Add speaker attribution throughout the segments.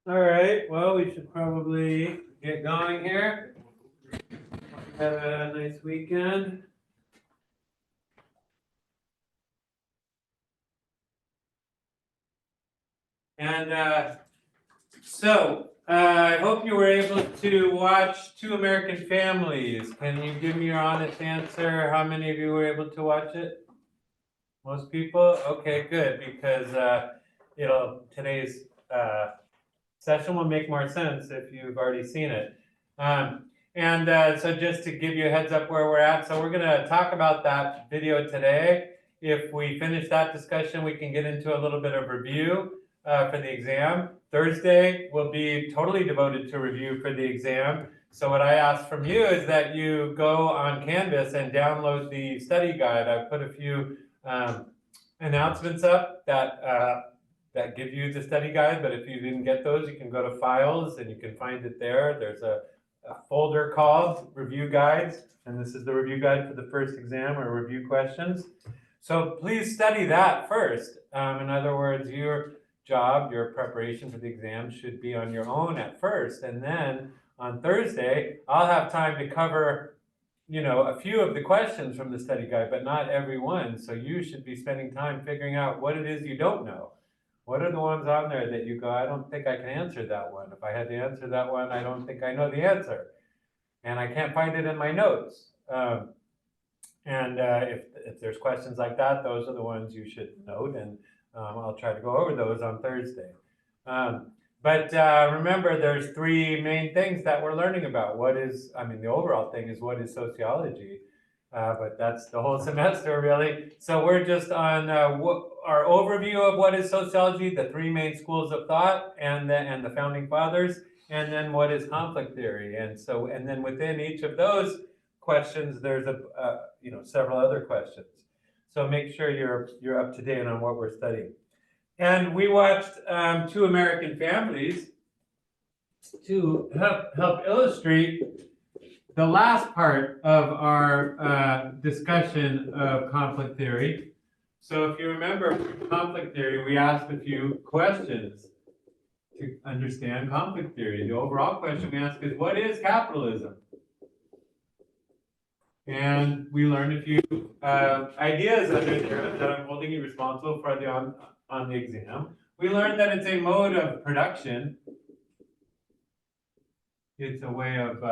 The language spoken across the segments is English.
Speaker 1: All right, well, we should probably get going here. Have a nice weekend. And I hope you were able to watch Two American Families. Can you give me your honest answer? How many of you were able to watch it? Most people? Okay, good, because today's session will make more sense if you've already seen it. So just to give you a heads up where we're at, so we're going to talk about that video today. If we finish that discussion, we can get into a little bit of review for the exam. Thursday will be totally devoted to review for the exam. So what I ask from you is that you go on Canvas and download the study guide. I've put a few announcements up that give you the study guide, but if you didn't get those, you can go to Files and you can find it there. There's a folder called Review Guides, and this is the review guide for the first exam or review questions. So please study that first. In other words, your job, your preparation for the exam should be on your own at first, and then on Thursday, I'll have time to cover a few of the questions from the study guide, but not every one. So you should be spending time figuring out what it is you don't know. What are the ones on there that you go, I don't think I can answer that one. If I had to answer that one, I don't think I know the answer. And I can't find it in my notes. If there's questions like that, those are the ones you should note. And I'll try to go over those on Thursday. Remember, there's three main things that we're learning about. The overall thing is what is sociology? But that's the whole semester, really. So we're just on our overview of what is sociology, the three main schools of thought, and the founding fathers, and then what is conflict theory. And then within each of those questions, there's several other questions. So make sure you're up to date on what we're studying. And we watched Two American Families to help illustrate the last part of our discussion of conflict theory. So if you remember conflict theory, we asked a few questions to understand conflict theory. The overall question we asked is, what is capitalism? And we learned a few ideas under there that I'm holding you responsible for on the exam. We learned that it's a mode of production. It's a way of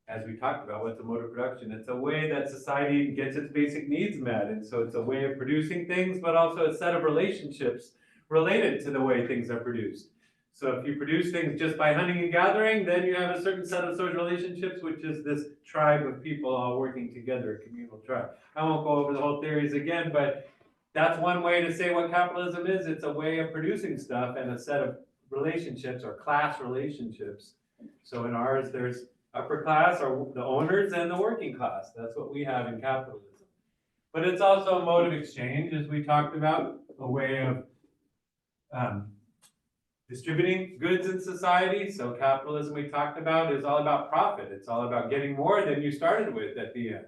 Speaker 1: as we talked about, what's a mode of production? It's a way that society gets its basic needs met. And so it's a way of producing things, but also a set of relationships related to the way things are produced. So if you produce things just by hunting and gathering, then you have a certain set of social relationships, which is this tribe of people all working together, a communal tribe. I won't go over the whole theories again, but that's one way to say what capitalism is. It's a way of producing stuff and a set of relationships or class relationships. So in ours, there's upper class or the owners and the working class. That's what we have in capitalism. But it's also a mode of exchange, as we talked about, a way of distributing goods in society. So capitalism, we talked about, is all about profit. It's all about getting more than you started with at the end.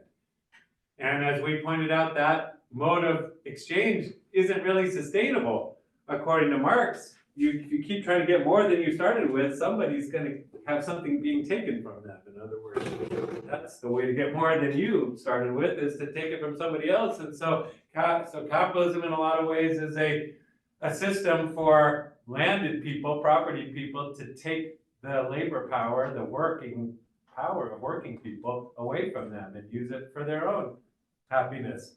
Speaker 1: And as we pointed out, that mode of exchange isn't really sustainable. According to Marx, if you keep trying to get more than you started with, somebody's going to have something being taken from them. In other words, that's the way to get more than you started with, is to take it from somebody else. And so capitalism in a lot of ways is a system for landed people, property people, to take the labor power, the working power of working people away from them and use it for their own happiness.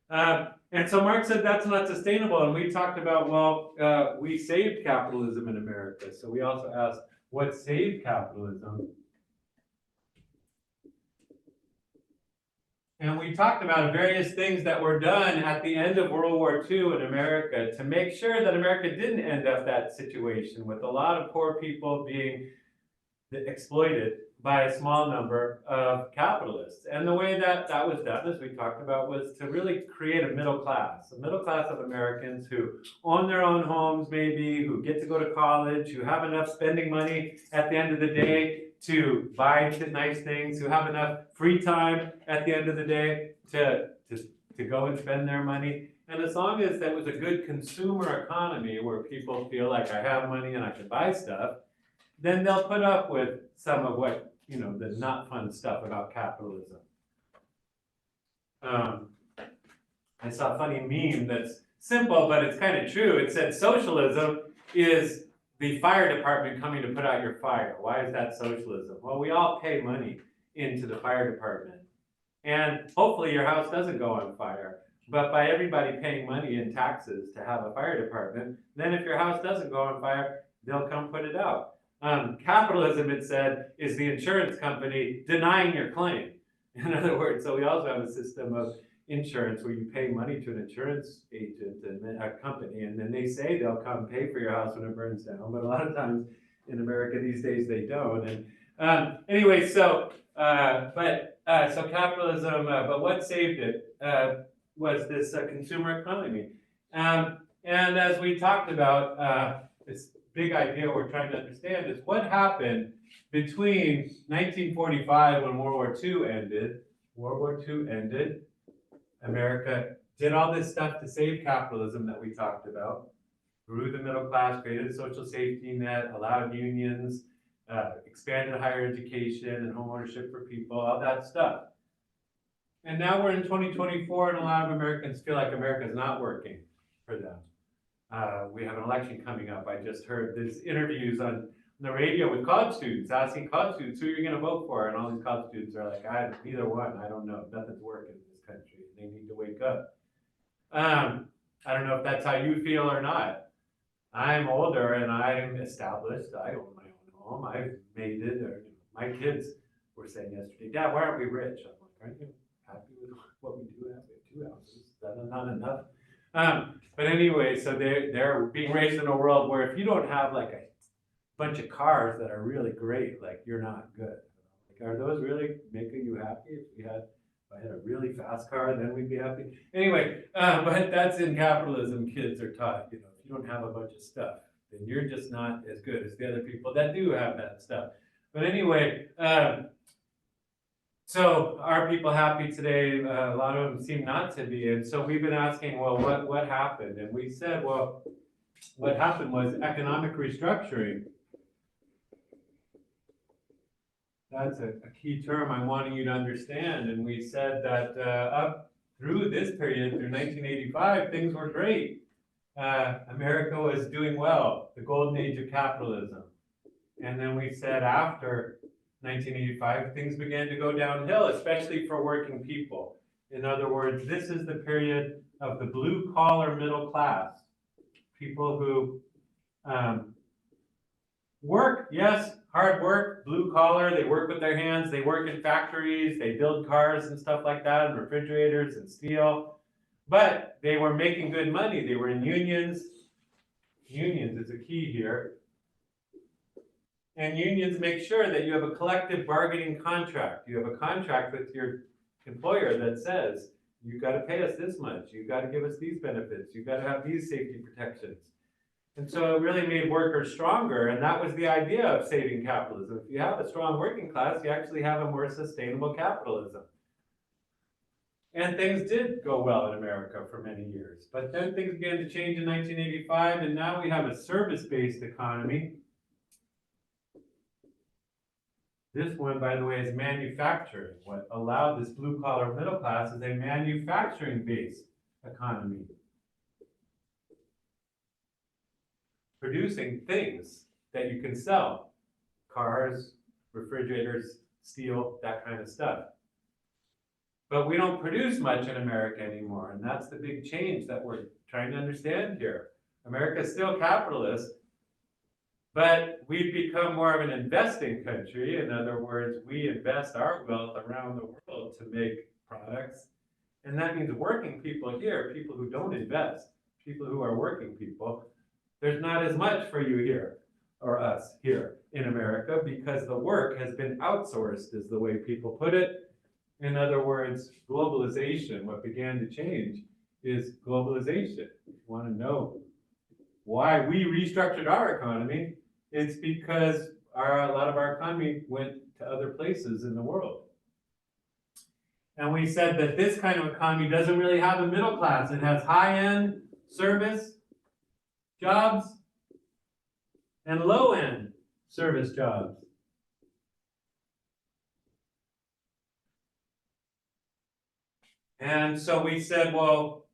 Speaker 1: And so Marx said that's not sustainable. And we talked about, we saved capitalism in America. So we also asked, what saved capitalism? And we talked about various things that were done at the end of World War II in America to make sure that America didn't end up that situation with a lot of poor people being exploited by a small number of capitalists. And the way that that was done, as we talked about, was to really create a middle class of Americans who own their own homes maybe, who get to go to college, who have enough spending money at the end of the day to buy nice things, who have enough free time at the end of the day to go and spend their money. And as long as that was a good consumer economy where people feel like I have money and I can buy stuff, then they'll put up with some of what, the not fun stuff about capitalism. I saw a funny meme that's simple, but it's kind of true. It said socialism is the fire department coming to put out your fire. Why is that socialism? Well, we all pay money into the fire department. And hopefully your house doesn't go on fire. But by everybody paying money in taxes to have a fire department, then if your house doesn't go on fire, they'll come put it out. Capitalism, it said, is the insurance company denying your claim. In other words, so we also have a system of insurance where you pay money to an insurance agent and then a company, and then they say they'll come pay for your house when it burns down. But a lot of times in America these days they don't. And anyway, so capitalism, but what saved it was this consumer economy. And as we talked about, this big idea we're trying to understand is what happened between 1945 when World War II ended. World War II ended. America did all this stuff to save capitalism that we talked about, grew the middle class, created a social safety net, allowed unions, expanded higher education and home ownership for people, all that stuff. And now we're in 2024 and a lot of Americans feel like America's not working for them. We have an election coming up. I just heard there's interviews on the radio with college students, asking college students who you're going to vote for. And all these college students are like, neither one, I don't know. Nothing's working in this country. They need to wake up. I don't know if that's how you feel or not. I'm older and I'm established. I own my own home. I've made it. Or, my kids were saying yesterday, Dad, why aren't we rich? I'm like, aren't you happy with what we do have? We have 2 houses. Is that not enough? But anyway, so they're being raised in a world where if you don't have like a bunch of cars that are really great, like you're not good. Like, are those really making you happy? If I had a really fast car, then we'd be happy. Anyway, but that's in capitalism. Kids are taught, if you don't have a bunch of stuff, then you're just not as good as the other people that do have that stuff. But anyway, so are people happy today? A lot of them seem not to be. And so we've been asking, well, what happened? And we said, well, what happened was economic restructuring. That's a key term I'm wanting you to understand. And we said that up through this period, through 1985, things were great. America was doing well, the golden age of capitalism. And then we said after 1985, things began to go downhill, especially for working people. In other words, this is the period of the blue-collar middle class. People who work, yes, hard work, blue-collar, they work with their hands, they work in factories, they build cars and stuff like that, and refrigerators and steel. But they were making good money. They were in unions. Unions is a key here. And unions make sure that you have a collective bargaining contract. You have a contract with your employer that says, you've got to pay us this much. You've got to give us these benefits. You've got to have these safety protections. And so it really made workers stronger. And that was the idea of saving capitalism. If you have a strong working class, you actually have a more sustainable capitalism. And things did go well in America for many years. But then things began to change in 1985, and now we have a service-based economy. This one, by the way, is manufacturing. What allowed this blue-collar middle class is a manufacturing-based economy. Producing things that you can sell. Cars, refrigerators, steel, that kind of stuff. But we don't produce much in America anymore, and that's the big change that we're trying to understand here. America is still capitalist, but we've become more of an investing country. In other words, we invest our wealth around the world to make products. And that means working people here, people who don't invest, people who are working people, there's not as much for you here, or us here in America, because the work has been outsourced, is the way people put it. In other words, globalization, what began to change is globalization. If you want to know why we restructured our economy, it's because a lot of our economy went to other places in the world. And we said that this kind of economy doesn't really have a middle class. It has high-end service jobs and low-end service jobs. And so we said, well,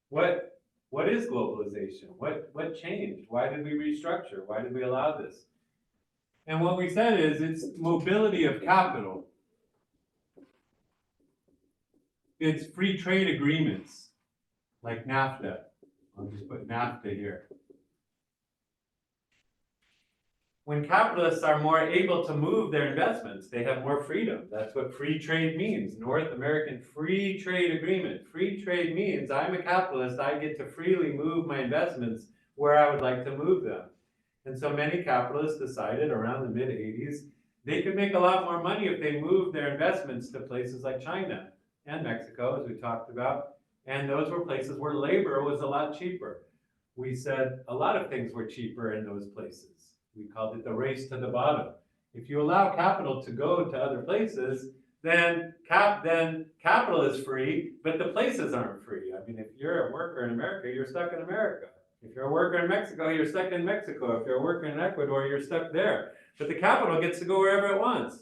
Speaker 1: what is globalization? What changed? Why did we restructure? Why did we allow this? And what we said is it's mobility of capital. It's free trade agreements, like NAFTA. I'll just put NAFTA here. When capitalists are more able to move their investments, they have more freedom. That's what free trade means. North American Free Trade Agreement. Free trade means I'm a capitalist, I get to freely move my investments where I would like to move them. And so many capitalists decided around the mid-80s they could make a lot more money if they moved their investments to places like China and Mexico, as we talked about. And those were places where labor was a lot cheaper. We said a lot of things were cheaper in those places. We called it the race to the bottom. If you allow capital to go to other places, then capital is free, but the places aren't free. I mean, if you're a worker in America, you're stuck in America. If you're a worker in Mexico, you're stuck in Mexico. If you're a worker in Ecuador, you're stuck there. But the capital gets to go wherever it wants.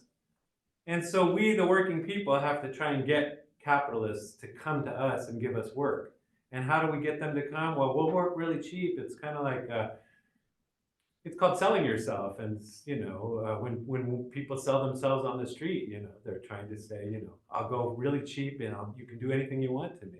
Speaker 1: And so we, the working people, have to try and get capitalists to come to us and give us work. And how do we get them to come? Well, we'll work really cheap. It's kind of like it's called selling yourself. And when people sell themselves on the street, they're trying to say, I'll go really cheap and you can do anything you want to me.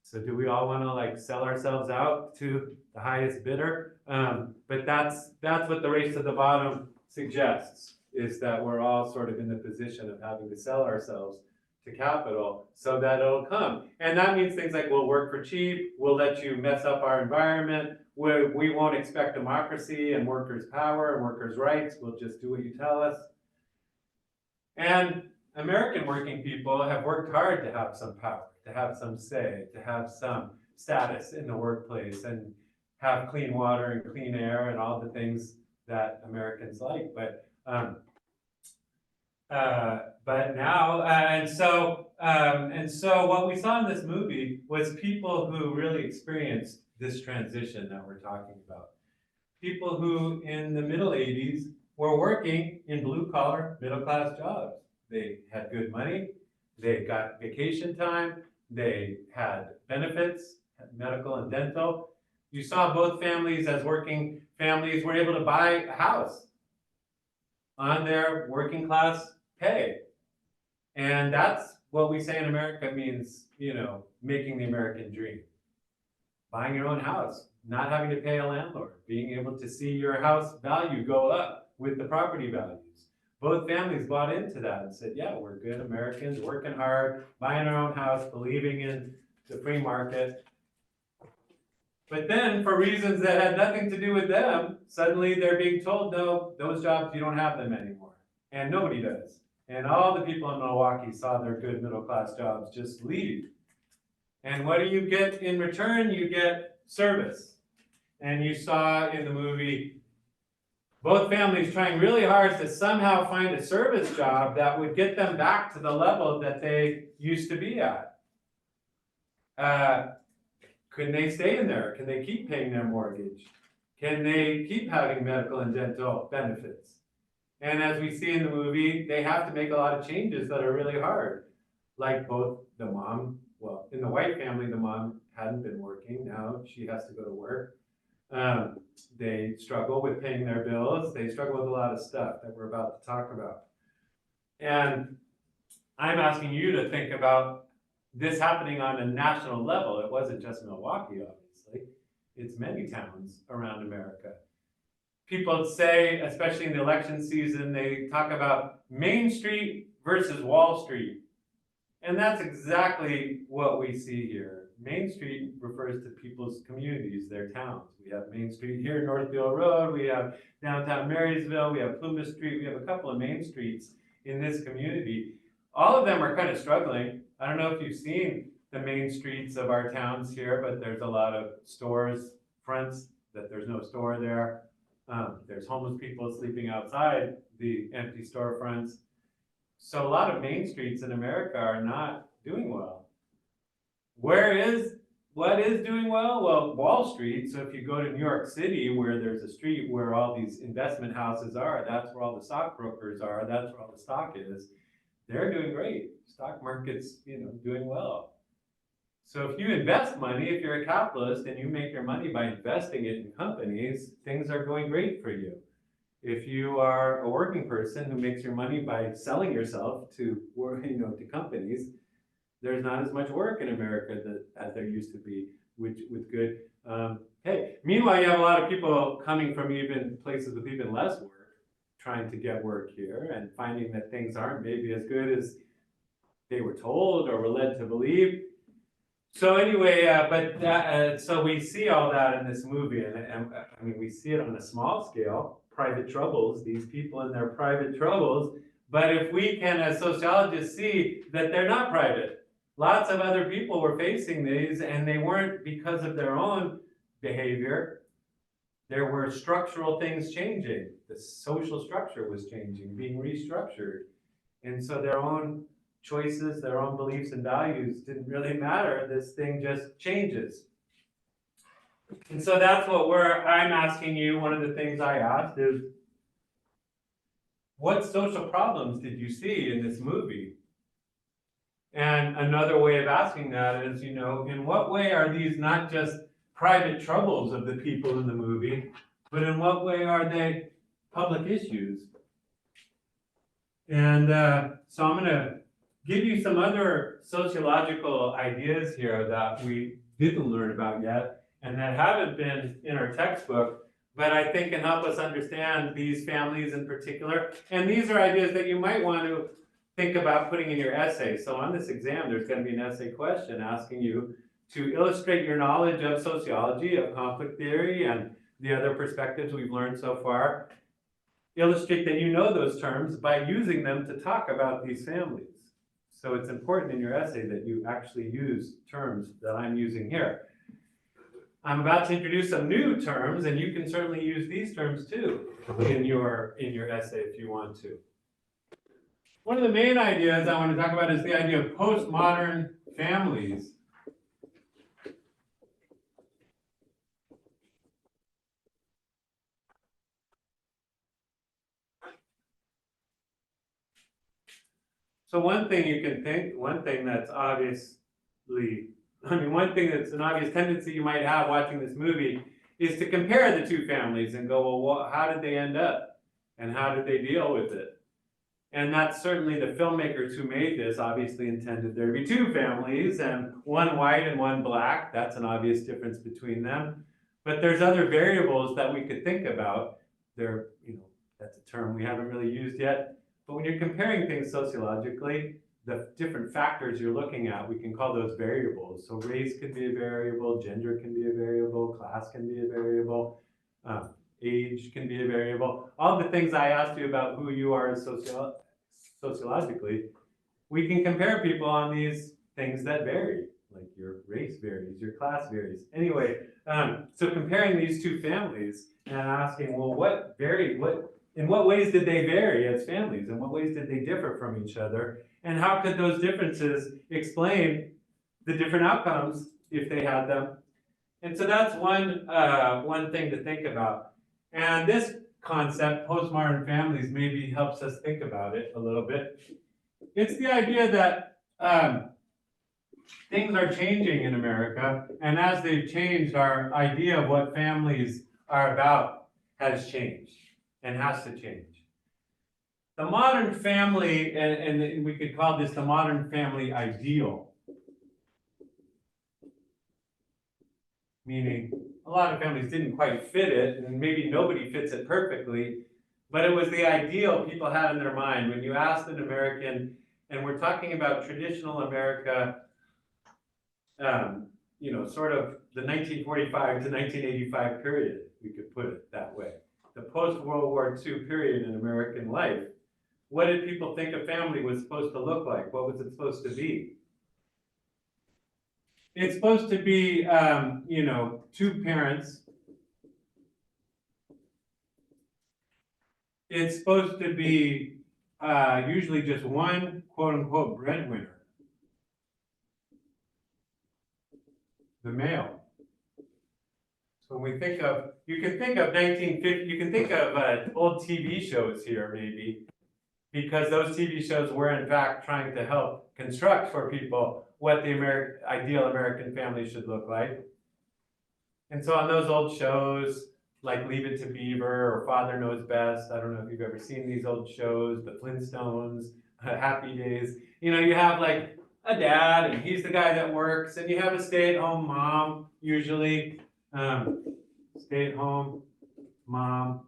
Speaker 1: So do we all want to sell ourselves out to the highest bidder? But that's what the race to the bottom suggests, is that we're all sort of in the position of having to sell ourselves to capital so that it'll come. And that means things like we'll work for cheap, we'll let you mess up our environment, we won't expect democracy and workers' power and workers' rights, we'll just do what you tell us. And American working people have worked hard to have some power, to have some say, to have some status in the workplace and have clean water and clean air and all the things that Americans like. But now, and so what we saw in this movie was people who really experienced this transition that we're talking about. People who in the middle 80s were working in blue-collar, middle-class jobs. They had good money, they got vacation time, they had benefits, medical and dental. You saw both families as working families were able to buy a house on their working class pay. And that's what we say in America means, making the American dream. Buying your own house, not having to pay a landlord, being able to see your house value go up with the property values. Both families bought into that and said, yeah, we're good Americans, working hard, buying our own house, believing in the free market. But then, for reasons that had nothing to do with them, suddenly they're being told, no, those jobs, you don't have them anymore. And nobody does. And all the people in Milwaukee saw their good middle-class jobs just leave. And what do you get in return? You get service. And you saw in the movie both families trying really hard to somehow find a service job that would get them back to the level that they used to be at. Can they stay in there? Can they keep paying their mortgage? Can they keep having medical and dental benefits? And as we see in the movie, they have to make a lot of changes that are really hard. Like both the mom, well, in the white family, the mom hadn't been working. Now she has to go to work. They struggle with paying their bills. They struggle with a lot of stuff that we're about to talk about. And I'm asking you to think about this happening on a national level. It wasn't just Milwaukee, obviously. It's many towns around America. People say, especially in the election season, they talk about Main Street versus Wall Street. And that's exactly what we see here. Main Street refers to people's communities, their towns. We have Main Street here, Northfield Road, we have downtown Marysville, we have Plymouth Street, we have a couple of main streets in this community. All of them are kind of struggling. I don't know if you've seen the main streets of our towns here, but there's a lot of stores, fronts that there's no store there. There's homeless people sleeping outside the empty storefronts. So a lot of main streets in America are not doing well. What is doing well? Well, Wall Street. So if you go to New York City, where there's a street where all these investment houses are, that's where all the stockbrokers are, that's where all the stock is. They're doing great. Stock market's, doing well. So if you invest money, if you're a capitalist and you make your money by investing it in companies, things are going great for you. If you are a working person who makes your money by selling yourself to to companies, there's not as much work in America as there used to be, which with good. Hey, meanwhile, you have a lot of people coming from even places with even less work, trying to get work here and finding that things aren't maybe as good as they were told or were led to believe. So anyway, so we see all that in this movie, and I mean, we see it on a small scale, private troubles, these people in their private troubles. But if we can, as sociologists, see that they're not private, lots of other people were facing these, and they weren't because of their own behavior. There were structural things changing. The social structure was changing, being restructured. And so their own choices, their own beliefs and values didn't really matter. This thing just changes. And so that's what I'm asking you. One of the things I asked is, what social problems did you see in this movie? And another way of asking that is, in what way are these not just private troubles of the people in the movie, but in what way are they public issues? And so I'm going to give you some other sociological ideas here that we didn't learn about yet and that haven't been in our textbook, but I think can help us understand these families in particular. And these are ideas that you might want to think about putting in your essay. So on this exam, there's going to be an essay question asking you to illustrate your knowledge of sociology, of conflict theory, and the other perspectives we've learned so far. Illustrate that you know those terms by using them to talk about these families. So it's important in your essay that you actually use terms that I'm using here. I'm about to introduce some new terms, and you can certainly use these terms too in your essay if you want to. One of the main ideas I want to talk about is the idea of postmodern families. So one thing that's an obvious tendency you might have watching this movie is to compare the two families and go, well, how did they end up? And how did they deal with it? And that's certainly the filmmakers who made this obviously intended there to be two families, and one white and one black. That's an obvious difference between them. But there's other variables that we could think about. That's a term we haven't really used yet. But when you're comparing things sociologically, the different factors you're looking at, we can call those variables. So race could be a variable, gender can be a variable, class can be a variable, age can be a variable. All the things I asked you about who you are sociologically, we can compare people on these things that vary, like your race varies, your class varies. Anyway, so comparing these two families and asking, well, in what ways did they vary as families? In what ways did they differ from each other? And how could those differences explain the different outcomes if they had them? And so that's one thing to think about. And this concept, postmodern families, maybe helps us think about it a little bit. It's the idea that things are changing in America, and as they've changed, our idea of what families are about has changed and has to change. The modern family, and we could call this the modern family ideal, meaning a lot of families didn't quite fit it, and maybe nobody fits it perfectly, but it was the ideal people had in their mind. When you asked an American, and we're talking about traditional America, sort of the 1945 to 1985 period, we could put it that way. The post-World War II period in American life. What did people think a family was supposed to look like? What was it supposed to be? It's supposed to be, two parents. It's supposed to be usually just one quote unquote breadwinner, the male. So when we think of, you can think of 1950, you can think of old TV shows here maybe, because those TV shows were in fact trying to help construct for people what the ideal American family should look like. And so on those old shows, like Leave It to Beaver or Father Knows Best, I don't know if you've ever seen these old shows, the Flintstones, Happy Days, you know, you have like a dad and he's the guy that works, and you have a stay-at-home mom, usually, stay-at-home mom.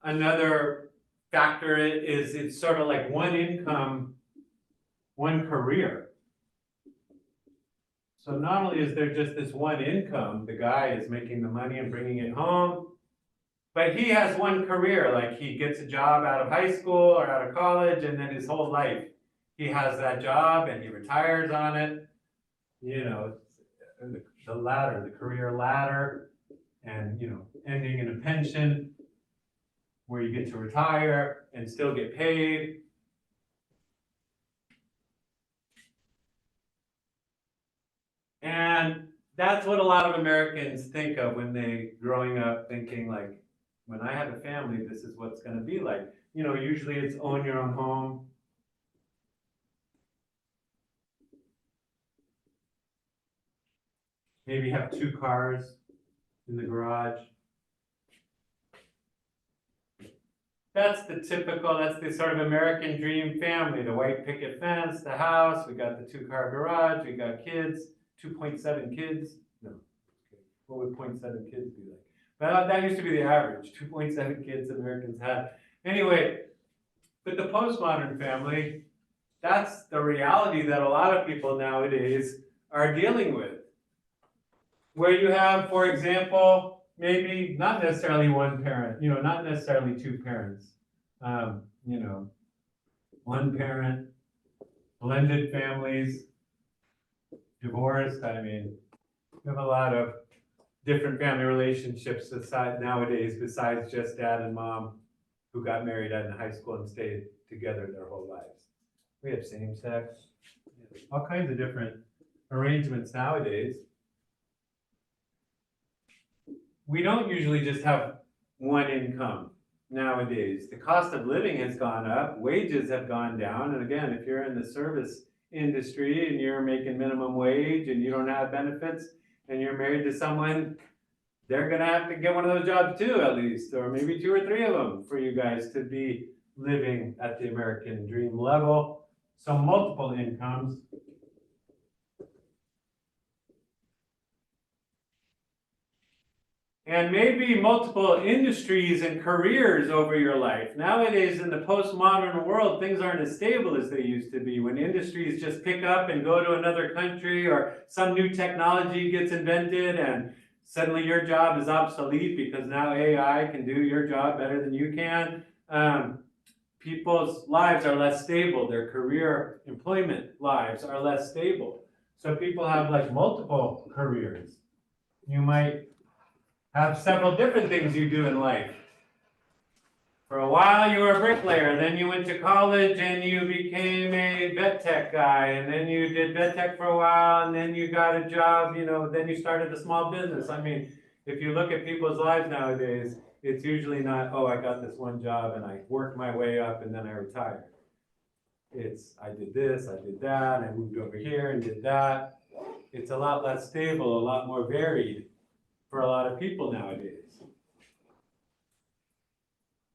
Speaker 1: Another factor is it's sort of like one income, one career. So not only is there just this one income, the guy is making the money and bringing it home, but he has one career, like he gets a job out of high school or out of college, and then his whole life he has that job and he retires on it. You know, the ladder, the career ladder, and, you know, ending in a pension where you get to retire and still get paid. And that's what a lot of Americans think of when they growing up, thinking like, when I have a family, this is what's going to be like. You know, usually it's own your own home. Maybe have 2 cars in the garage. That's the typical, that's the sort of American dream family. The white picket fence, the house, we got the 2-car garage, we got kids, 2.7 kids. No, what would 0.7 kids be like? But that used to be the average, 2.7 kids Americans had. Anyway, but the postmodern family, that's the reality that a lot of people nowadays are dealing with. Where you have, for example, maybe not necessarily one parent, you know, not necessarily 2 parents, you know, 1 parent, blended families, divorced. I mean, we have a lot of different family relationships nowadays besides just dad and mom who got married in high school and stayed together their whole lives. We have same sex, all kinds of different arrangements nowadays. We don't usually just have one income nowadays. The cost of living has gone up, wages have gone down, and again, if you're in the service industry and you're making minimum wage and you don't have benefits and you're married to someone, they're gonna have to get one of those jobs too, at least, or maybe 2 or 3 of them for you guys to be living at the American dream level. So multiple incomes. And maybe multiple industries and careers over your life. Nowadays, in the postmodern world, things aren't as stable as they used to be. When industries just pick up and go to another country, or some new technology gets invented and suddenly your job is obsolete because now AI can do your job better than you can. People's lives are less stable. Their career employment lives are less stable. So people have like multiple careers. You might have several different things you do in life. For a while you were a bricklayer, then you went to college and you became a vet tech guy, and then you did vet tech for a while, and then you got a job, you know, then you started a small business. I mean, if you look at people's lives nowadays, it's usually not, oh, I got this one job and I worked my way up and then I retired. It's, I did this, I did that, I moved over here and did that. It's a lot less stable, a lot more varied for a lot of people nowadays.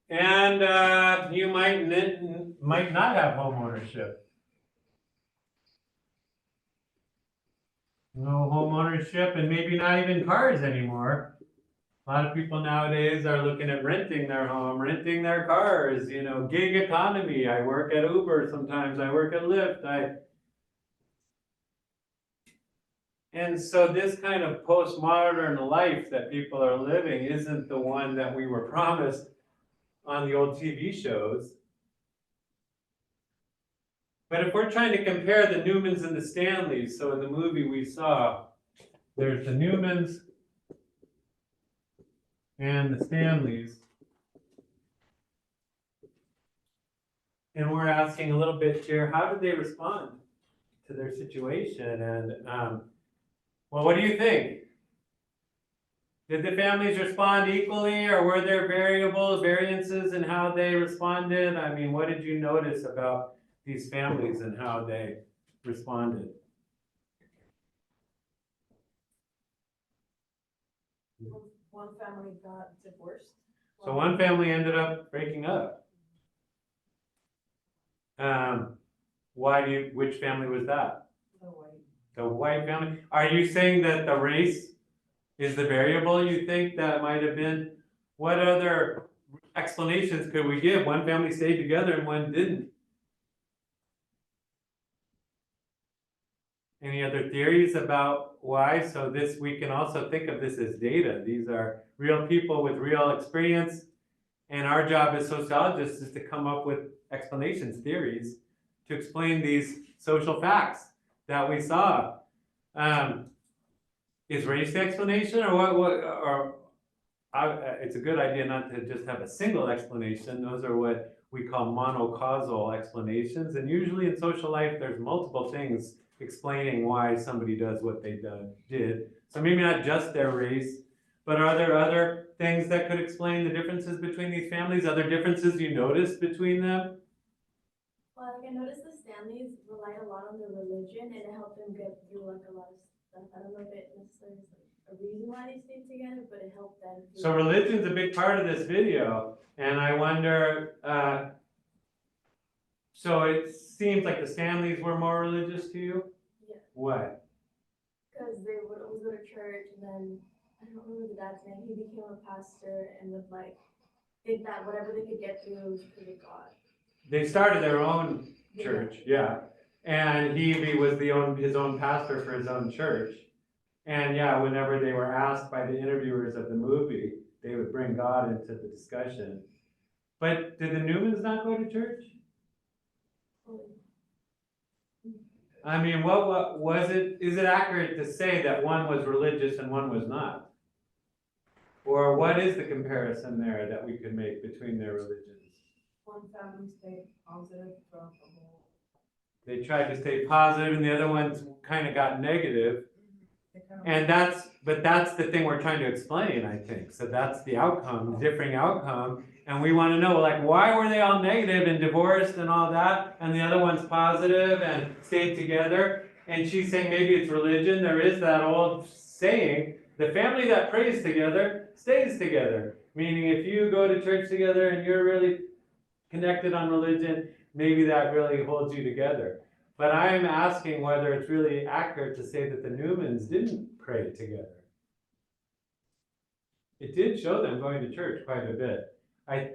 Speaker 1: And you might not have home ownership. No home ownership, and maybe not even cars anymore. A lot of people nowadays are looking at renting their home, renting their cars, you know, gig economy. I work at Uber sometimes, I work at Lyft. And so this kind of postmodern life that people are living isn't the one that we were promised on the old TV shows. But if we're trying to compare the Newmans and the Stanleys, so in the movie we saw, there's the Newmans and the Stanleys. And we're asking a little bit here, how did they respond to their situation? And, well, what do you think? Did the families respond equally, or were there variances in how they responded? I mean, what did you notice about these families and how they responded?
Speaker 2: One family got divorced.
Speaker 1: So one family ended up breaking up. Which family was that?
Speaker 2: The white.
Speaker 1: The white family? Are you saying that the race is the variable you think that might have been? What other explanations could we give? One family stayed together and one didn't. Any other theories about why? So this, we can also think of this as data. These are real people with real experience. And our job as sociologists is to come up with explanations, theories, to explain these social facts that we saw. Is race the explanation, or it's a good idea not to just have a single explanation. Those are what we call monocausal explanations. And usually in social life, there's multiple things explaining why somebody does what they did. So maybe not just their race, but are there other things that could explain the differences between these families? Other differences you noticed between them?
Speaker 3: Well, like I noticed the Stanleys relied a lot on their religion, and it helped them get through like a lot of stuff. I don't know if it necessarily is like a reason why they stayed together, but it helped them.
Speaker 1: So religion's a big part of this video, and I wonder, so it seems like the Stanleys were more religious to you?
Speaker 3: Yeah.
Speaker 1: What?
Speaker 3: Because they would always go to church, and then I don't remember the dad's name. He became a pastor and would like think that whatever they could get through was because of God.
Speaker 1: They started their own church, yeah. And he was his own pastor for his own church. And yeah, whenever they were asked by the interviewers of the movie, they would bring God into the discussion. But did the Newmans not go to church? I mean, what was it? Is it accurate to say that one was religious and one was not? Or what is the comparison there that we could make between their religions?
Speaker 2: One family stayed positive throughout the whole.
Speaker 1: They tried to stay positive and the other ones kind of got negative. And that's the thing we're trying to explain, I think. So that's the outcome, differing outcome. And we want to know, like, why were they all negative and divorced and all that, and the other one's positive and stayed together? And she's saying maybe it's religion. There is that old saying, the family that prays together stays together. Meaning if you go to church together and you're really connected on religion, maybe that really holds you together. But I'm asking whether it's really accurate to say that the Newmans didn't pray together. It did show them going to church quite a bit. An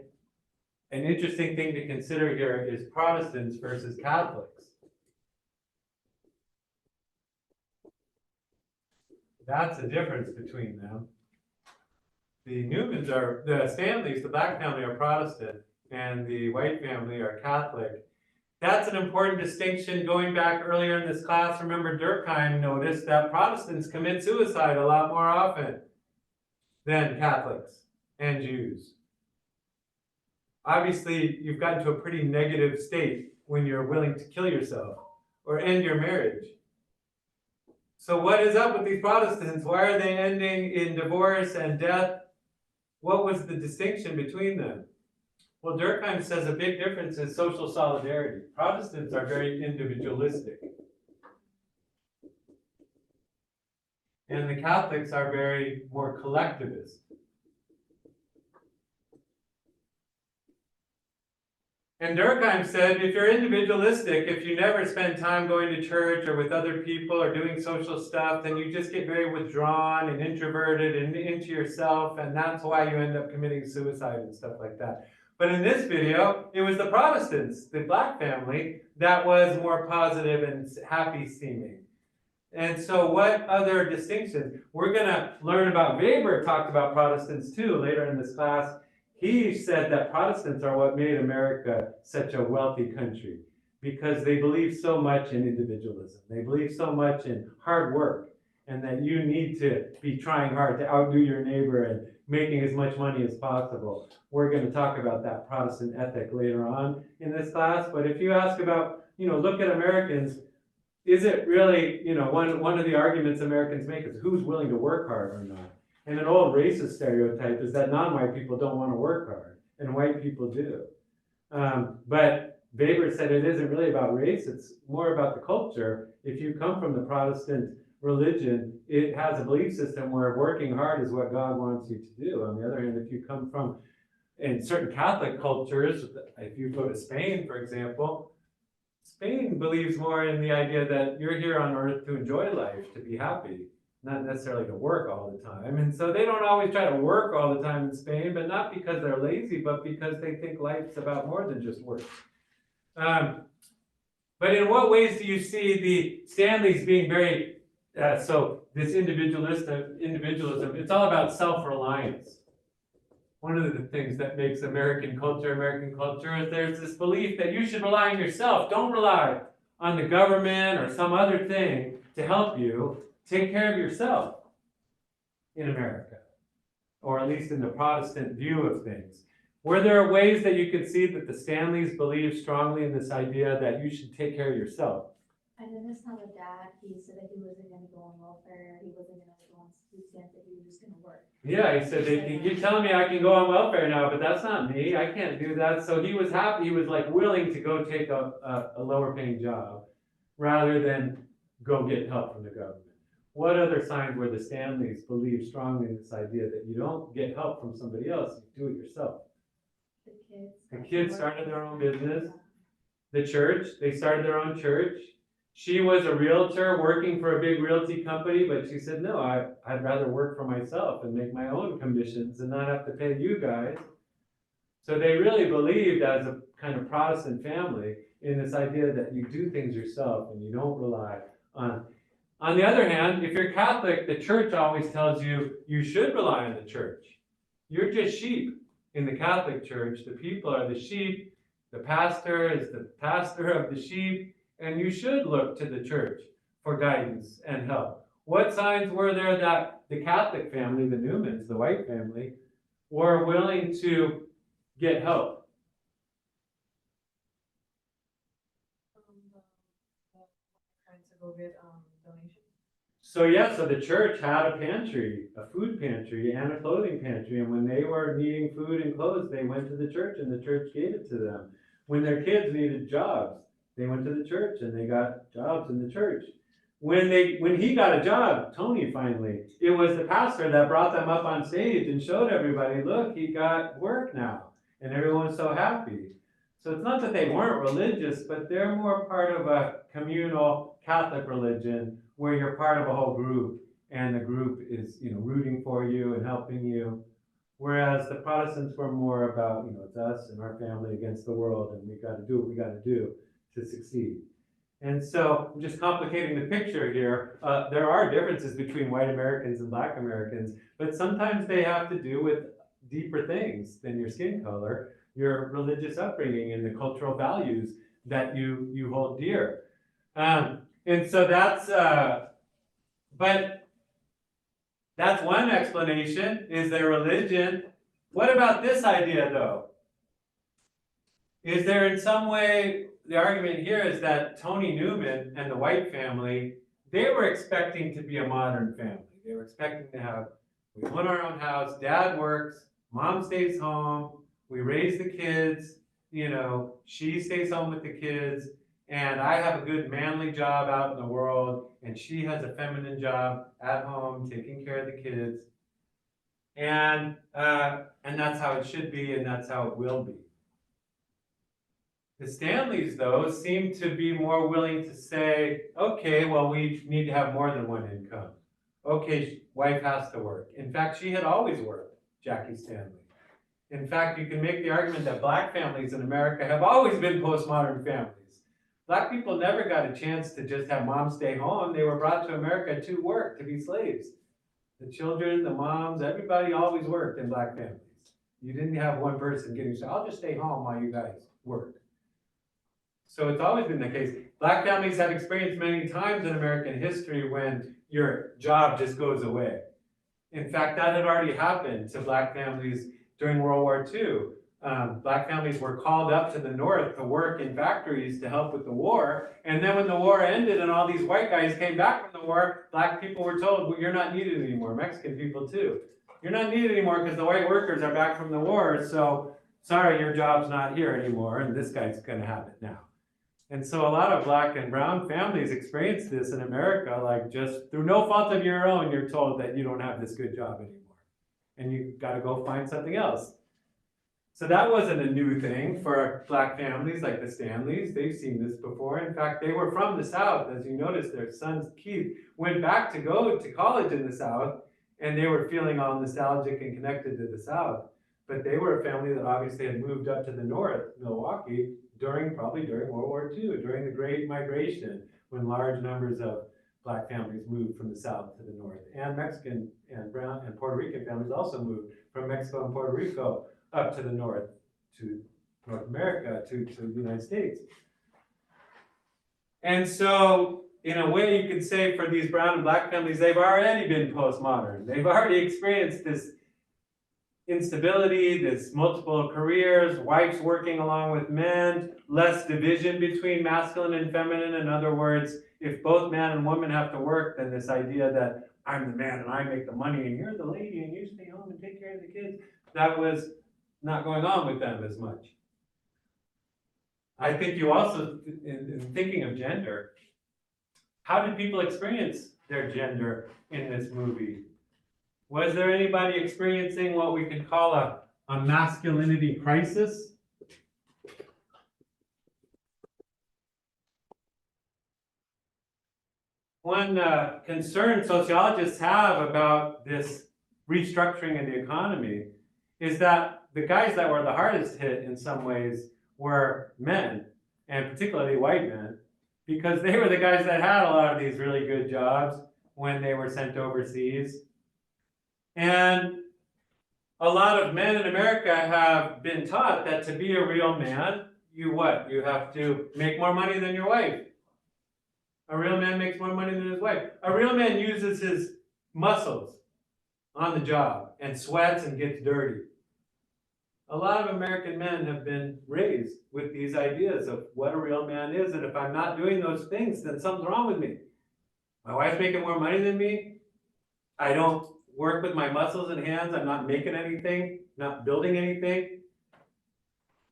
Speaker 1: interesting thing to consider here is Protestants versus Catholics. That's the difference between them. The Stanleys, the black family, are Protestant, and the white family are Catholic. That's an important distinction. Going back earlier in this class, remember Durkheim noticed that Protestants commit suicide a lot more often than Catholics and Jews. Obviously, you've gotten to a pretty negative state when you're willing to kill yourself or end your marriage. So what is up with these Protestants? Why are they ending in divorce and death? What was the distinction between them? Well, Durkheim says a big difference is social solidarity. Protestants are very individualistic. And the Catholics are very more collectivist. And Durkheim said, if you're individualistic, if you never spend time going to church or with other people or doing social stuff, then you just get very withdrawn and introverted and into yourself, and that's why you end up committing suicide and stuff like that. But in this video, it was the Protestants, the black family, that was more positive and happy seeming. And so what other distinctions? We're going to learn about Weber talked about Protestants too later in this class. He said that Protestants are what made America such a wealthy country because they believe so much in individualism. They believe so much in hard work and that you need to be trying hard to outdo your neighbor and making as much money as possible. We're going to talk about that Protestant ethic later on in this class, but if you ask about, look at Americans, is it really, one of the arguments Americans make is who's willing to work hard or not? And an old racist stereotype is that non-white people don't want to work hard, and white people do. But Weber said it isn't really about race, it's more about the culture. If you come from the Protestant religion, it has a belief system where working hard is what God wants you to do. On the other hand, if you come from, in certain Catholic cultures, if you go to Spain, for example, Spain believes more in the idea that you're here on earth to enjoy life, to be happy, not necessarily to work all the time. And so they don't always try to work all the time in Spain, but not because they're lazy, but because they think life's about more than just work. But in what ways do you see the Stanleys being very, so this individualism, it's all about self-reliance. One of the things that makes American culture is there's this belief that you should rely on yourself. Don't rely on the government or some other thing to help you. Take care of yourself in America, or at least in the Protestant view of things. Were there ways that you could see that the Stanleys believed strongly in this idea that you should take care of yourself?
Speaker 3: I noticed how the dad, he said that he wasn't going to go on welfare, he wasn't going to go on food stamps, that he was just going to work.
Speaker 1: Yeah, he said, you're telling me I can go on welfare now, but that's not me. I can't do that. So he was happy. He was like willing to go take a lower paying job rather than go get help from the government. What other signs where the Stanleys believe strongly in this idea that you don't get help from somebody else, you do it yourself? The kids started their own business. The church, they started their own church. She was a realtor working for a big realty company, but she said, no, I'd rather work for myself and make my own commissions and not have to pay you guys. So they really believed, as a kind of Protestant family, in this idea that you do things yourself and you don't rely on. On the other hand, if you're Catholic, the church always tells you you should rely on the church. You're just sheep in the Catholic Church. The people are the sheep. The pastor is the pastor of the sheep. And you should look to the church for guidance and help. What signs were there that the Catholic family, the Newmans, the white family, were willing to get help?
Speaker 2: Trying to go get donations.
Speaker 1: So the church had a pantry, a food pantry and a clothing pantry. And when they were needing food and clothes, they went to the church and the church gave it to them. When their kids needed jobs, they went to the church and they got jobs in the church. When he got a job, Tony finally, it was the pastor that brought them up on stage and showed everybody, look, he got work now. And everyone was so happy. So it's not that they weren't religious, but they're more part of a communal Catholic religion where you're part of a whole group and the group is, rooting for you and helping you. Whereas the Protestants were more about, it's us and our family against the world and we got to do what we got to do to succeed. And so I'm just complicating the picture here. There are differences between white Americans and black Americans, but sometimes they have to do with deeper things than your skin color, your religious upbringing and the cultural values that you hold dear. And so but that's one explanation, is their religion. What about this idea though? Is there in some way, the argument here is that Tony Newman and the white family, they were expecting to be a modern family. They were expecting to have, we own our own house, dad works, mom stays home, we raise the kids, she stays home with the kids, and I have a good manly job out in the world, and she has a feminine job at home taking care of the kids. And that's how it should be, and that's how it will be. The Stanleys, though, seem to be more willing to say, okay, well, we need to have more than one income. Okay, wife has to work. In fact, she had always worked, Jackie Stanley. In fact, you can make the argument that black families in America have always been postmodern families. Black people never got a chance to just have mom stay home. They were brought to America to work, to be slaves. The children, the moms, everybody always worked in black families. You didn't have one person getting, so I'll just stay home while you guys work. So it's always been the case. Black families have experienced many times in American history when your job just goes away. In fact, that had already happened to black families during World War II. Black families were called up to the north to work in factories to help with the war. And then when the war ended and all these white guys came back from the war, black people were told, well, you're not needed anymore. Mexican people too. You're not needed anymore because the white workers are back from the war. So sorry, your job's not here anymore. And this guy's going to have it now. And so a lot of black and brown families experience this in America, like just through no fault of your own, you're told that you don't have this good job anymore. And you've got to go find something else. So that wasn't a new thing for black families like the Stanleys. They've seen this before. In fact, they were from the South. As you notice, their son Keith went back to go to college in the South, and they were feeling all nostalgic and connected to the South. But they were a family that obviously had moved up to the north, Milwaukee, probably during World War II, during the Great Migration, when large numbers of black families moved from the South to the north. And Mexican and brown and Puerto Rican families also moved from Mexico and Puerto Rico up to the north, to North America, to the United States. And so, in a way, you could say for these brown and black families, they've already been postmodern. They've already experienced this instability, this multiple careers, wives working along with men, less division between masculine and feminine. In other words, if both man and woman have to work, then this idea that I'm the man and I make the money and you're the lady and you stay home and take care of the kids, that was not going on with them as much. I think you also, in thinking of gender, how did people experience their gender in this movie? Was there anybody experiencing what we could call a masculinity crisis? One concern sociologists have about this restructuring in the economy is that the guys that were the hardest hit in some ways were men, and particularly white men, because they were the guys that had a lot of these really good jobs when they were sent overseas. And a lot of men in America have been taught that to be a real man, you what? You have to make more money than your wife. A real man makes more money than his wife. A real man uses his muscles on the job and sweats and gets dirty. A lot of American men have been raised with these ideas of what a real man is, and if I'm not doing those things, then something's wrong with me. My wife's making more money than me. I don't work with my muscles and hands. I'm not making anything, not building anything.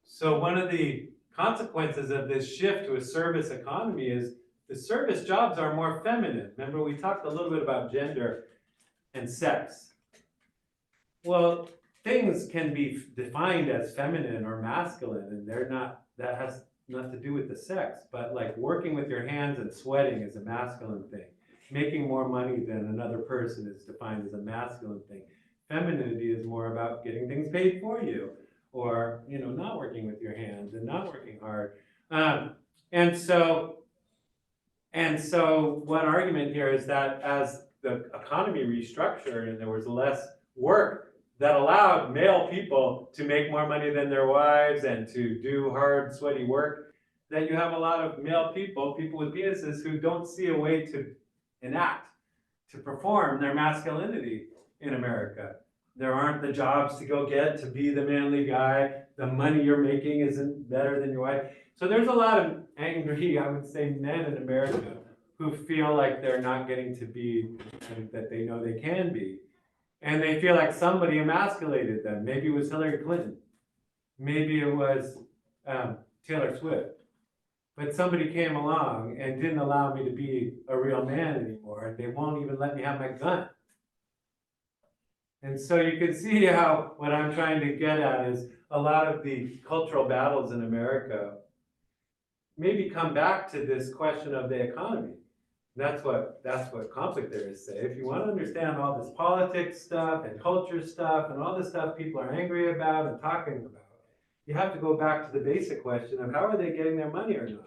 Speaker 1: So one of the consequences of this shift to a service economy is the service jobs are more feminine. Remember, we talked a little bit about gender and sex. Well, things can be defined as feminine or masculine, and they're not, that has nothing to do with the sex, but like working with your hands and sweating is a masculine thing. Making more money than another person is defined as a masculine thing. Femininity is more about getting things paid for you, or not working with your hands and not working hard. And so one argument here is that as the economy restructured and there was less work, that allowed male people to make more money than their wives and to do hard, sweaty work, that you have a lot of male people with penises, who don't see a way to enact, to perform their masculinity in America. There aren't the jobs to go get to be the manly guy. The money you're making isn't better than your wife. So there's a lot of angry, I would say, men in America who feel like they're not getting to be that they know they can be. And they feel like somebody emasculated them. Maybe it was Hillary Clinton. Maybe it was Taylor Swift. But somebody came along and didn't allow me to be a real man anymore. They won't even let me have my gun. And so you can see how what I'm trying to get at is a lot of the cultural battles in America maybe come back to this question of the economy. That's what conflict theorists say. If you want to understand all this politics stuff and culture stuff and all the stuff people are angry about and talking about, you have to go back to the basic question of how are they getting their money or not?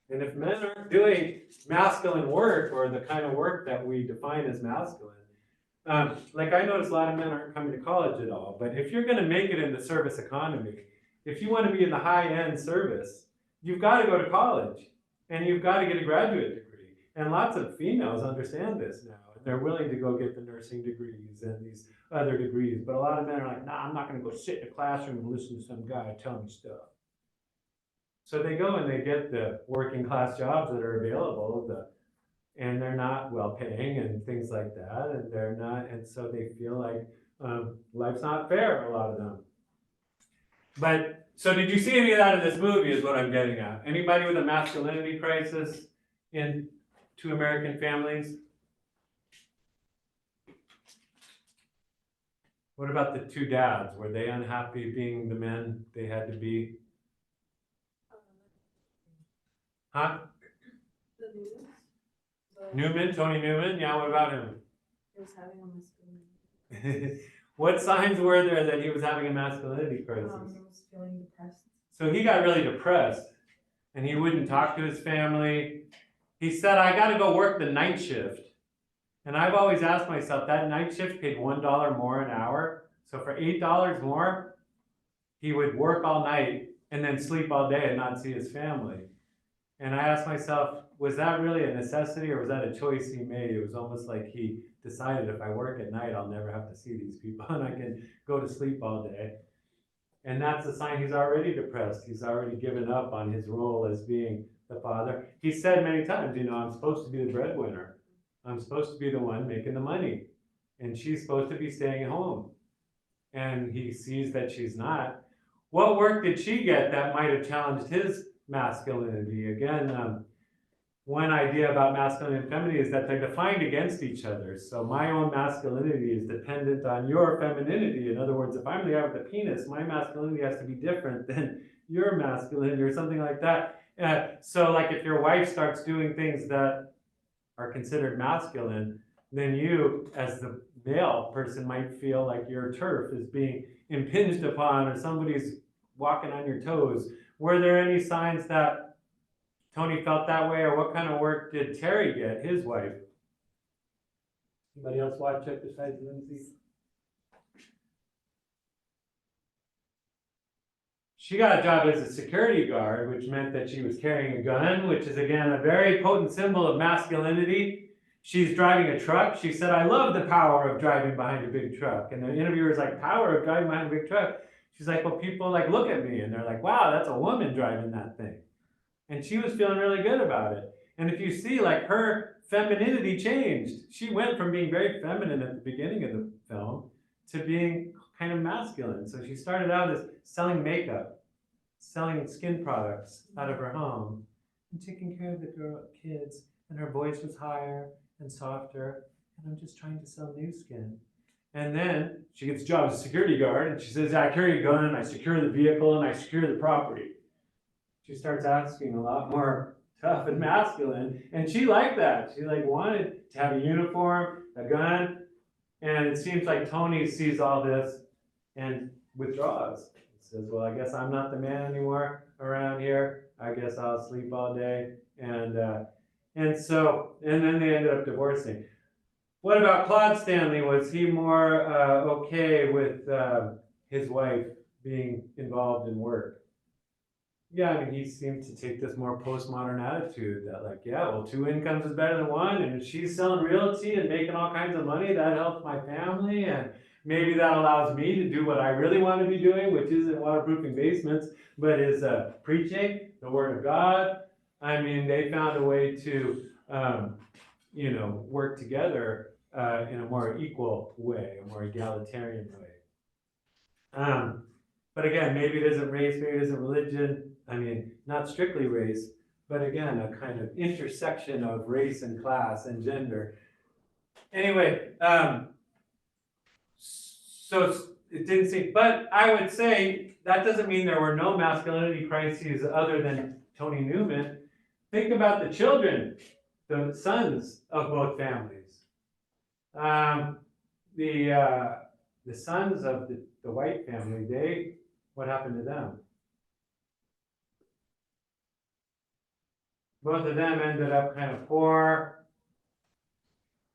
Speaker 1: And if men aren't doing masculine work, or the kind of work that we define as masculine, like I notice a lot of men aren't coming to college at all, but if you're going to make it in the service economy, if you want to be in the high-end service, you've got to go to college and you've got to get a graduate degree. And lots of females understand this now. And
Speaker 4: they're willing to go get the nursing degrees and these other degrees. But a lot of men are like, nah, I'm not gonna go sit in a classroom and listen to some guy tell me stuff. So they go and they get the working class jobs that are available, and they're not well paying and things like that, and they're not, and so they feel like life's not fair, a lot of them. But, so did you see any of that in this movie is what I'm getting at? Anybody with a masculinity crisis in Two American Families? What about the two dads? Were they unhappy being the men they had to be? Huh?
Speaker 2: The news, but
Speaker 4: Newman, Tony Newman? Yeah, what about him?
Speaker 2: he was having a masculinity.
Speaker 4: What signs were there that he was having a masculinity crisis?
Speaker 2: He was feeling depressed.
Speaker 4: So he got really depressed and he wouldn't talk to his family. He said, I got to go work the night shift. And I've always asked myself, that night shift paid $1 more an hour. So for $8 more, he would work all night and then sleep all day and not see his family. And I asked myself, was that really a necessity or was that a choice he made? It was almost like he decided, if I work at night, I'll never have to see these people and I can go to sleep all day. And that's a sign he's already depressed. He's already given up on his role as being the father. He said many times, I'm supposed to be the breadwinner. I'm supposed to be the one making the money. And she's supposed to be staying at home. And he sees that she's not. What work did she get that might have challenged his masculinity? Again, one idea about masculinity and femininity is that they're defined against each other. So my own masculinity is dependent on your femininity. In other words, if I'm the guy with the penis, my masculinity has to be different than your masculinity or something like that. So like if your wife starts doing things that are considered masculine, then you, as the male person, might feel like your turf is being impinged upon or somebody's walking on your toes. Were there any signs that Tony felt that way, or what kind of work did Terry get, his wife? Anybody else watch it besides Lindsay? She got a job as a security guard, which meant that she was carrying a gun, which is again a very potent symbol of masculinity. She's driving a truck. She said, I love the power of driving behind a big truck. And the interviewer's like, power of driving behind a big truck? She's like, well, people like look at me and they're like, wow, that's a woman driving that thing. And she was feeling really good about it. And if you see, like, her femininity changed. She went from being very feminine at the beginning of the film to being kind of masculine. So she started out as selling makeup, selling skin products out of her home, and taking care of the kids. And her voice was higher and softer. And I'm just trying to sell new skin. And then she gets a job as a security guard, and she says, I carry a gun, I secure the vehicle, and I secure the property. She starts asking a lot more tough and masculine, and she liked that. She wanted to have a uniform, a gun, and it seems like Tony sees all this and withdraws. He says, well, I guess I'm not the man anymore around here. I guess I'll sleep all day. And then they ended up divorcing. What about Claude Stanley? Was he more okay with his wife being involved in work? Yeah, I mean, he seemed to take this more postmodern attitude that yeah, well, 2 incomes is better than 1, and if she's selling realty and making all kinds of money, that helps my family, and maybe that allows me to do what I really want to be doing, which isn't waterproofing basements, but is preaching the Word of God. I mean, they found a way to, work together in a more equal way, a more egalitarian way. But again, maybe it isn't race, maybe it isn't religion. I mean, not strictly race, but again, a kind of intersection of race and class and gender. Anyway, so it didn't seem, but I would say that doesn't mean there were no masculinity crises other than Tony Newman. Think about the children, the sons of both families. The sons of the white family, what happened to them? Both of them ended up kind of poor.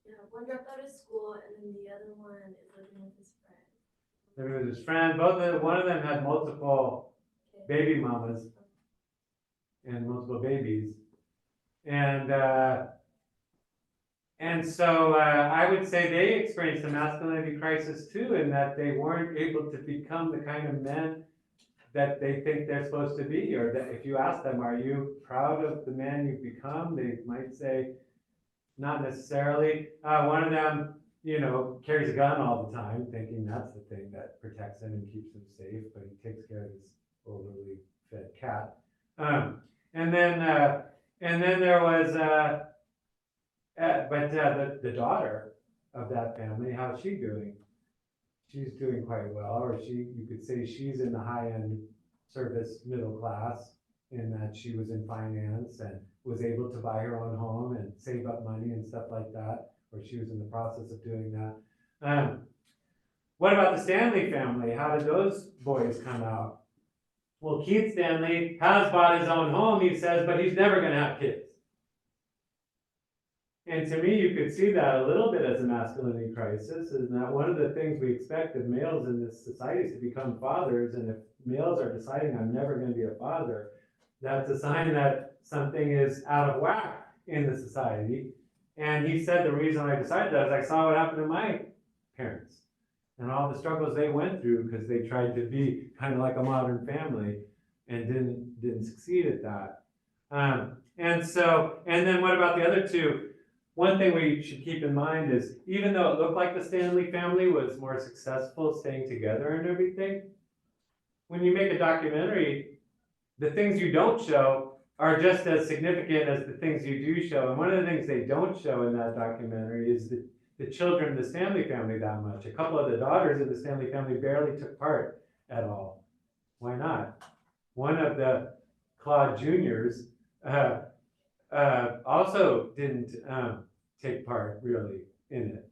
Speaker 3: Yeah, one dropped out of school, and then the other one is living with his friend.
Speaker 4: There was his friend. One of them had multiple baby mamas and multiple babies, and And so I would say they experienced a masculinity crisis too, in that they weren't able to become the kind of men that they think they're supposed to be, or that if you ask them, are you proud of the man you've become? They might say, not necessarily. One of them, carries a gun all the time, thinking that's the thing that protects him and keeps him safe, but he takes care of his overly fed cat. And then there was, the daughter of that family, how's she doing? She's doing quite well, or you could say she's in the high-end service middle class, in that she was in finance and was able to buy her own home and save up money and stuff like that, or she was in the process of doing that. What about the Stanley family? How did those boys come out? Well, Keith Stanley has bought his own home, he says, but he's never gonna have kids. And to me, you could see that a little bit as a masculinity crisis, is that one of the things we expect of males in this society is to become fathers, and if males are deciding, I'm never gonna be a father, that's a sign that something is out of whack in the society. And he said the reason I decided that is I saw what happened to my parents and all the struggles they went through because they tried to be kind of like a modern family and didn't succeed at that. And then what about the other two? One thing we should keep in mind is, even though it looked like the Stanley family was more successful staying together and everything, when you make a documentary, the things you don't show are just as significant as the things you do show. And one of the things they don't show in that documentary is the children of the Stanley family that much. A couple of the daughters of the Stanley family barely took part at all. Why not? One of the Claude Juniors also didn't take part really in it.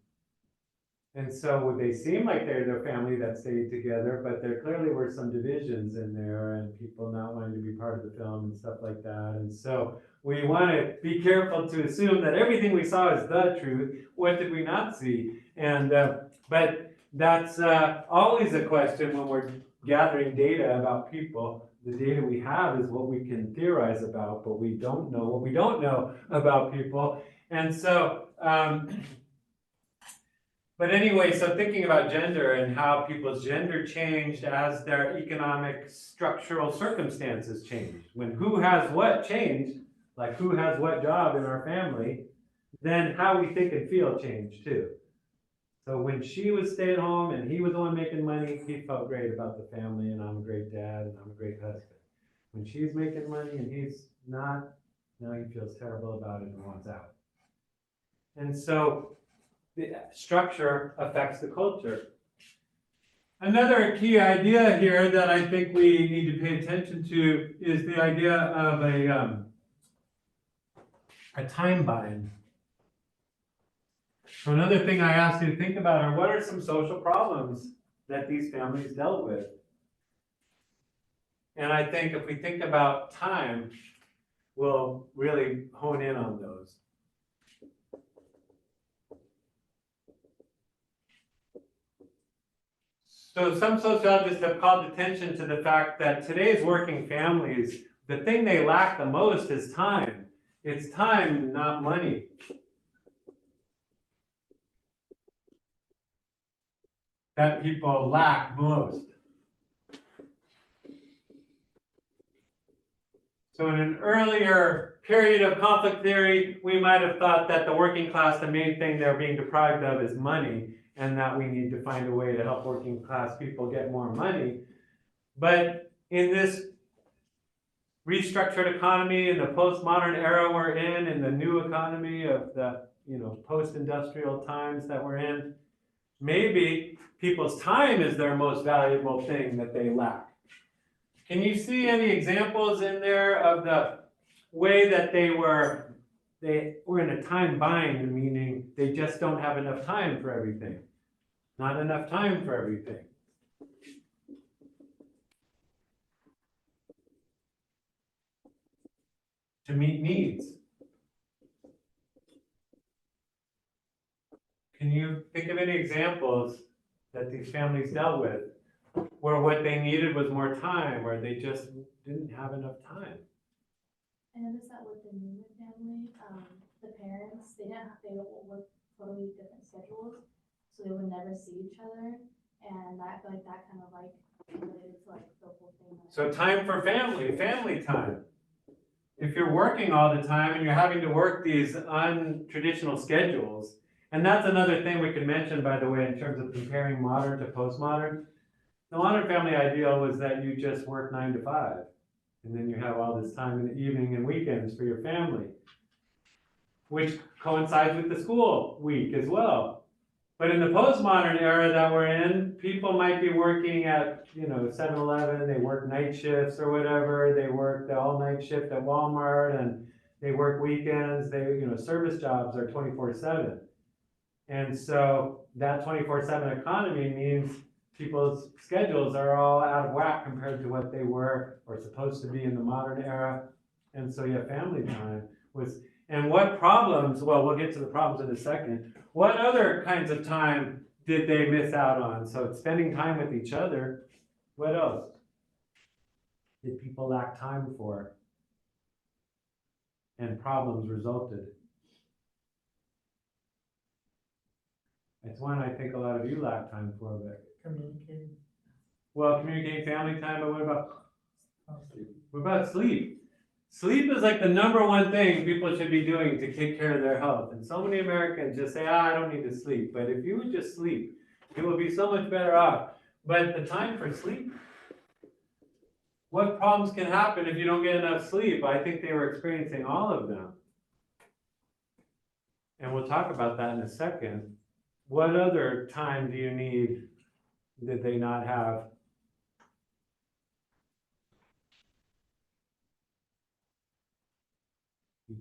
Speaker 4: And so they seem like they're the family that stayed together, but there clearly were some divisions in there and people not wanting to be part of the film and stuff like that. And so we want to be careful to assume that everything we saw is the truth. What did we not see? And but that's always a question when we're gathering data about people. The data we have is what we can theorize about, but we don't know what we don't know about people. And so, but anyway, so thinking about gender and how people's gender changed as their economic structural circumstances changed. When who has what changed, like who has what job in our family, then how we think and feel changed too. So when she was staying at home and he was the one making money, he felt great about the family and I'm a great dad and I'm a great husband. When she's making money and he's not, now he feels terrible about it and wants out. And so the structure affects the culture. Another key idea here that I think we need to pay attention to is the idea of a time bind. So another thing I asked you to think about are what are some social problems that these families dealt with? And I think if we think about time, we'll really hone in on those. So some sociologists have called attention to the fact that today's working families, the thing they lack the most is time. It's time, not money. That people lack most. So in an earlier period of conflict theory, we might have thought that the working class, the main thing they're being deprived of is money, and that we need to find a way to help working class people get more money. But in this restructured economy, in the postmodern era we're in the new economy of the post-industrial times that we're in, maybe people's time is their most valuable thing that they lack. Can you see any examples in there of the way that they were in a time bind, meaning they just don't have enough time for everything? Not enough time for everything. To meet needs. Can you think of any examples that these families dealt with where what they needed was more time, where they just didn't have enough time?
Speaker 3: I noticed that with the Newman family, the parents, they work totally different schedules, so they would never see each other, and I feel like that kind of like related to like the whole thing.
Speaker 1: So time for family time. If you're working all the time and you're having to work these untraditional schedules, and that's another thing we could mention, by the way, in terms of comparing modern to postmodern. The modern family ideal was that you just work 9 to 5, and then you have all this time in the evening and weekends for your family, which coincides with the school week as well. But in the postmodern era that we're in, people might be working at, 7-Eleven, they work night shifts or whatever, they work the all-night shift at Walmart, and they work weekends, service jobs are 24/7. And so that 24/7 economy means people's schedules are all out of whack compared to what they were or supposed to be in the modern era. And so yeah, family time was, and what problems, well, we'll get to the problems in a second. What other kinds of time did they miss out on? So it's spending time with each other. What else did people lack time for? And problems resulted. It's one I think a lot of you lack time for, but.
Speaker 2: Communicating.
Speaker 1: Well, communicating family time, but what about sleep? Sleep is like the number one thing people should be doing to take care of their health. And so many Americans just say, I don't need to sleep. But if you would just sleep, you will be so much better off. But the time for sleep, what problems can happen if you don't get enough sleep? I think they were experiencing all of them. And we'll talk about that in a second. What other time do you need? Did they not have?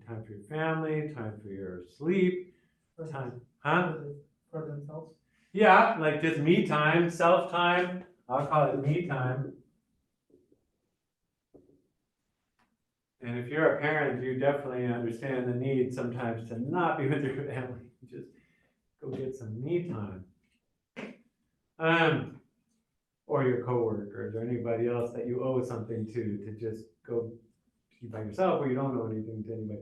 Speaker 1: Time for your family, time for your sleep, time, huh?
Speaker 2: For themselves.
Speaker 1: Yeah, like just me time, self time. I'll call it me time. And if you're a parent, you definitely understand the need sometimes to not be with your family. Just go get some me time. Or your coworkers or anybody else that you owe something to just go be by yourself or you don't owe anything to anybody.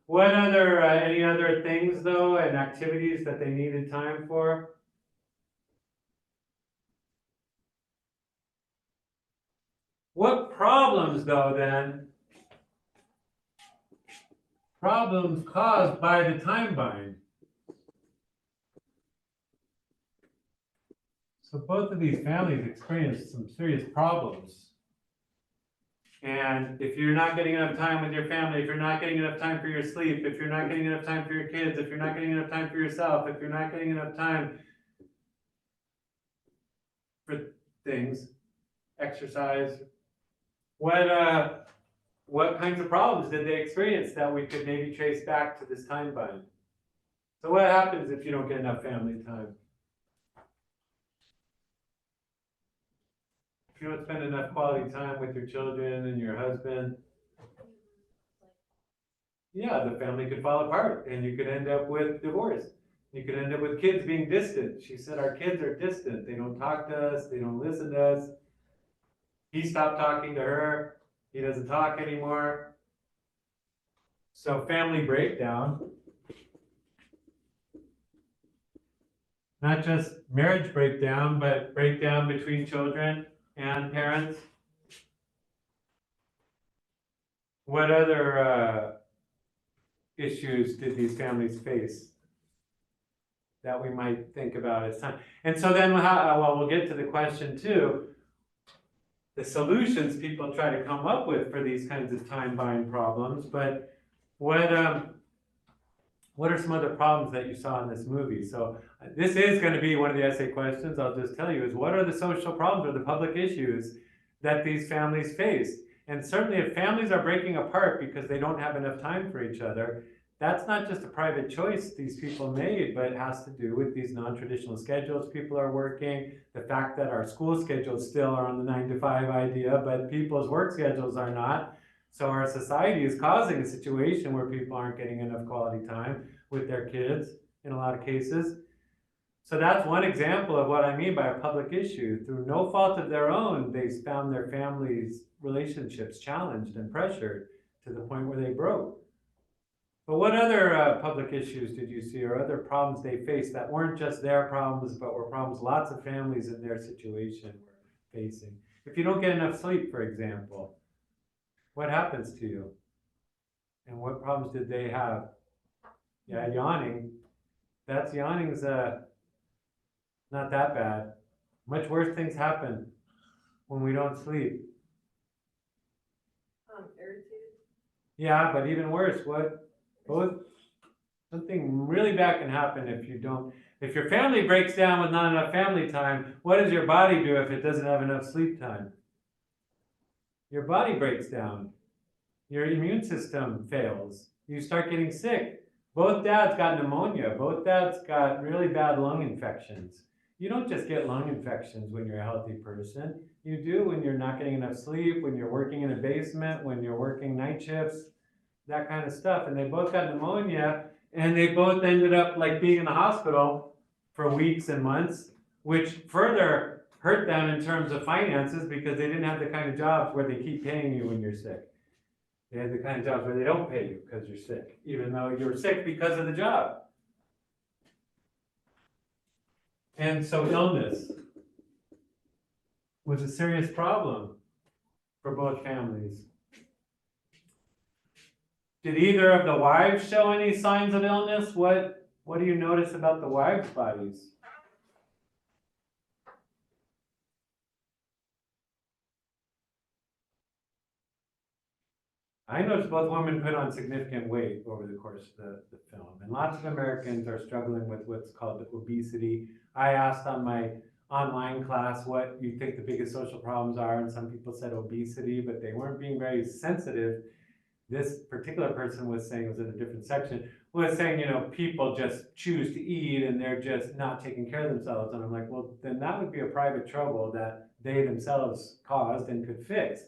Speaker 1: What other, any other things though and activities that they needed time for? What problems though then? Problems caused by the time bind. So both of these families experienced some serious problems. And if you're not getting enough time with your family, if you're not getting enough time for your sleep, if you're not getting enough time for your kids, if you're not getting enough time for yourself, if you're not getting enough time for things, exercise, what kinds of problems did they experience that we could maybe trace back to this time bind? So what happens if you don't get enough family time? If you don't spend enough quality time with your children and your husband, yeah, the family could fall apart and you could end up with divorce. You could end up with kids being distant. She said our kids are distant. They don't talk to us. They don't listen to us. He stopped talking to her. He doesn't talk anymore. So family breakdown. Not just marriage breakdown, but breakdown between children and parents. What other issues did these families face that we might think about as time? And so then, well, we'll get to the question too. The solutions people try to come up with for these kinds of time-bind problems, but what are some other problems that you saw in this movie? So this is going to be one of the essay questions, I'll just tell you, is what are the social problems or the public issues that these families face? And certainly if families are breaking apart because they don't have enough time for each other, that's not just a private choice these people made, but it has to do with these non-traditional schedules people are working, the fact that our school schedules still are on the 9 to 5 idea, but people's work schedules are not. So our society is causing a situation where people aren't getting enough quality time with their kids in a lot of cases. So that's one example of what I mean by a public issue. Through no fault of their own, they found their families' relationships challenged and pressured to the point where they broke.
Speaker 4: But what other public issues did you see, or other problems they faced that weren't just their problems, but were problems lots of families in their situation were facing? If you don't get enough sleep, for example, what happens to you? And what problems did they have? Yeah, yawning. Yawning's not that bad. Much worse things happen when we don't sleep.
Speaker 2: Irritated.
Speaker 4: Yeah, but even worse, something really bad can happen if your family breaks down with not enough family time. What does your body do if it doesn't have enough sleep time? Your body breaks down. Your immune system fails. You start getting sick. Both dads got pneumonia. Both dads got really bad lung infections. You don't just get lung infections when you're a healthy person. You do when you're not getting enough sleep, when you're working in a basement, when you're working night shifts, that kind of stuff. And they both got pneumonia, and they both ended up like being in the hospital for weeks and months, which further hurt them in terms of finances because they didn't have the kind of jobs where they keep paying you when you're sick. They had the kind of jobs where they don't pay you because you're sick, even though you're sick because of the job. And so illness was a serious problem for both families. Did either of the wives show any signs of illness? What do you notice about the wives' bodies? I noticed both women put on significant weight over the course of the film. And lots of Americans are struggling with what's called obesity. I asked on my online class what you think the biggest social problems are, and some people said obesity, but they weren't being very sensitive. This particular person was saying, it was in a different section, was saying, people just choose to eat and they're just not taking care of themselves. And I'm like, well, then that would be a private trouble that they themselves caused and could fix.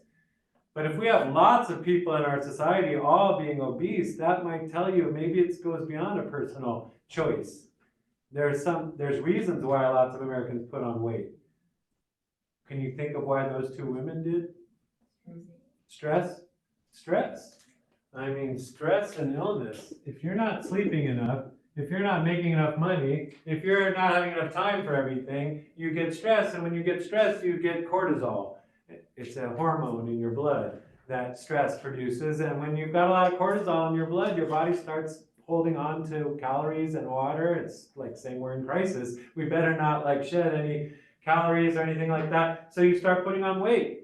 Speaker 4: But if we have lots of people in our society all being obese, that might tell you maybe it goes beyond a personal choice. There's reasons why lots of Americans put on weight. Can you think of why those two women did? Stress. I mean, stress and illness. If you're not sleeping enough, if you're not making enough money, if you're not having enough time for everything, you get stressed. And when you get stressed, you get cortisol. It's a hormone in your blood that stress produces. And when you've got a lot of cortisol in your blood, your body starts holding on to calories and water. It's like saying we're in crisis. We better not shed any calories or anything like that. So you start putting on weight.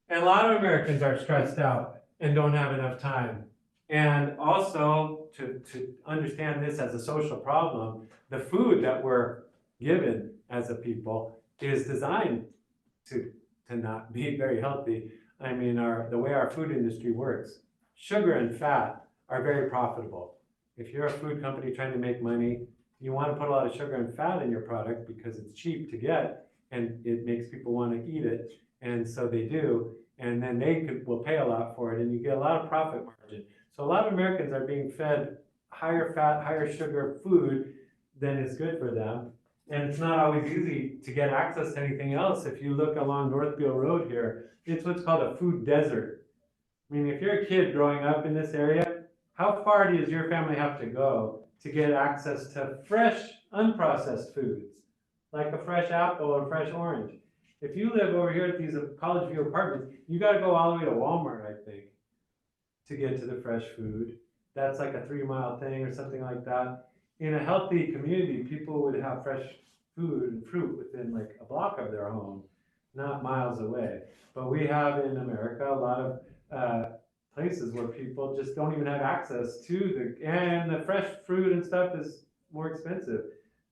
Speaker 4: And a lot of Americans are stressed out and don't have enough time. And also, to understand this as a social problem, the food that we're given as a people is designed to not be very healthy. I mean, the way our food industry works, sugar and fat are very profitable. If you're a food company trying to make money, you want to put a lot of sugar and fat in your product because it's cheap to get and it makes people want to eat it. And so they do, and then will pay a lot for it, and you get a lot of profit margin. So a lot of Americans are being fed higher fat, higher sugar food than is good for them. And it's not always easy to get access to anything else. If you look along Northfield Road here, it's what's called a food desert. I mean, if you're a kid growing up in this area, how far does your family have to go to get access to fresh, unprocessed foods, like a fresh apple or a fresh orange? If you live over here at these College View apartments, you got to go all the way to Walmart, I think, to get to the fresh food. That's like a 3-mile thing or something like that. In a healthy community, people would have fresh food and fruit within like a block of their home, not miles away. But we have in America a lot of places where people just don't even have access to and the fresh fruit and stuff is more expensive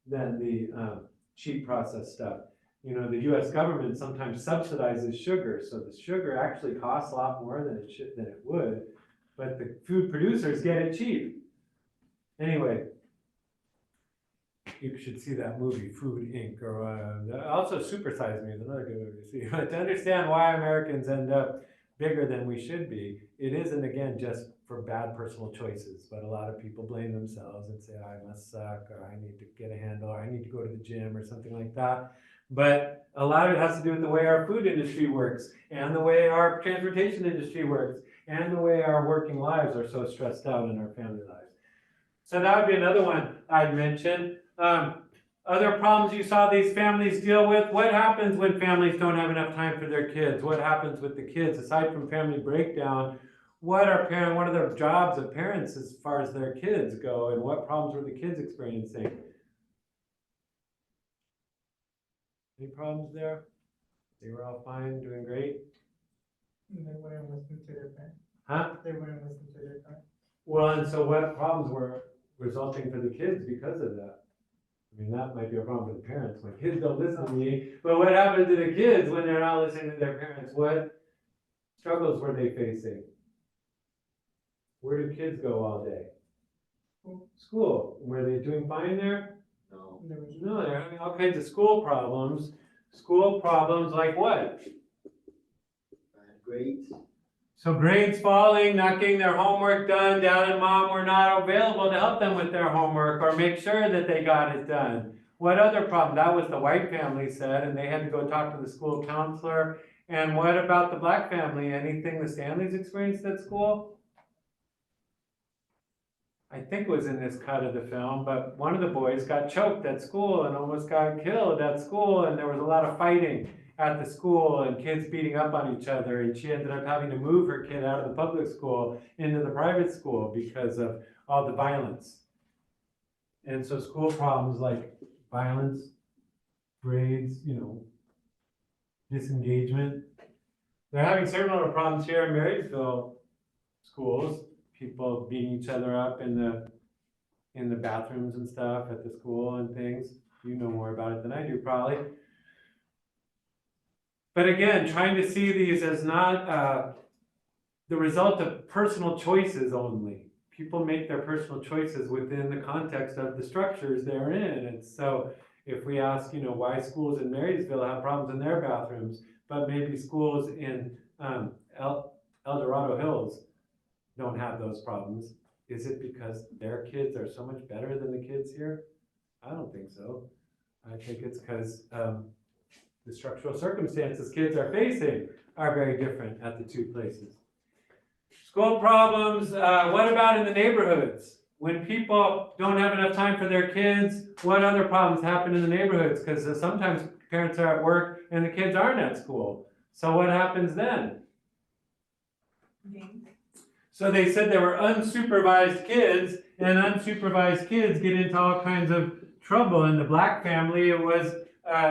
Speaker 4: than the cheap processed stuff. The US government sometimes subsidizes sugar, so the sugar actually costs a lot more than it would, but the food producers get it cheap. Anyway, you should see that movie, Food Inc. Or also Super Size Me is another good movie to see. But to understand why Americans end up bigger than we should be, it isn't, again, just for bad personal choices, but a lot of people blame themselves and say, I must suck, or I need to get a handle, or I need to go to the gym, or something like that. But a lot of it has to do with the way our food industry works, and the way our transportation industry works, and the way our working lives are so stressed out in our family lives. So that would be another one I'd mention. Other problems you saw these families deal with, what happens when families don't have enough time for their kids? What happens with the kids? Aside from family breakdown, what are the jobs of parents as far as their kids go, and what problems were the kids experiencing? Any problems there? They were all fine, doing great?
Speaker 5: They wouldn't listen to their parents.
Speaker 4: Huh?
Speaker 5: They wouldn't listen to their parents.
Speaker 4: Well, and so what problems were resulting for the kids because of that? I mean, that might be a problem for the parents. My kids don't listen to me, but what happened to the kids when they're not listening to their parents? What struggles were they facing? Where do kids go all day? School. Were they doing fine there? No. No, they're having all kinds of school problems. School problems like what?
Speaker 6: Grades.
Speaker 4: So grades falling, not getting their homework done, dad and mom were not available to help them with their homework or make sure that they got it done. What other problem? That was the white family said, and they had to go talk to the school counselor. And what about the black family? Anything the Stanleys experienced at school? I think it was in this cut of the film, but one of the boys got choked at school and almost got killed at school, and there was a lot of fighting at the school and kids beating up on each other, and she ended up having to move her kid out of the public school into the private school because of all the violence. And so school problems like violence, grades, disengagement. They're having similar problems here in Marysville schools, people beating each other up in the bathrooms and stuff at the school and things. You know more about it than I do probably. But again, trying to see these as not the result of personal choices only. People make their personal choices within the context of the structures they're in. And so if we ask, why schools in Marysville have problems in their bathrooms, but maybe schools in El Dorado Hills don't have those problems, is it because their kids are so much better than the kids here? I don't think so. I think it's because the structural circumstances kids are facing are very different at the two places. School problems, what about in the neighborhoods? When people don't have enough time for their kids, what other problems happen in the neighborhoods? Because sometimes parents are at work and the kids aren't at school. So what happens then?
Speaker 2: Games.
Speaker 4: So they said there were unsupervised kids, and unsupervised kids get into all kinds of trouble. In the black family, it was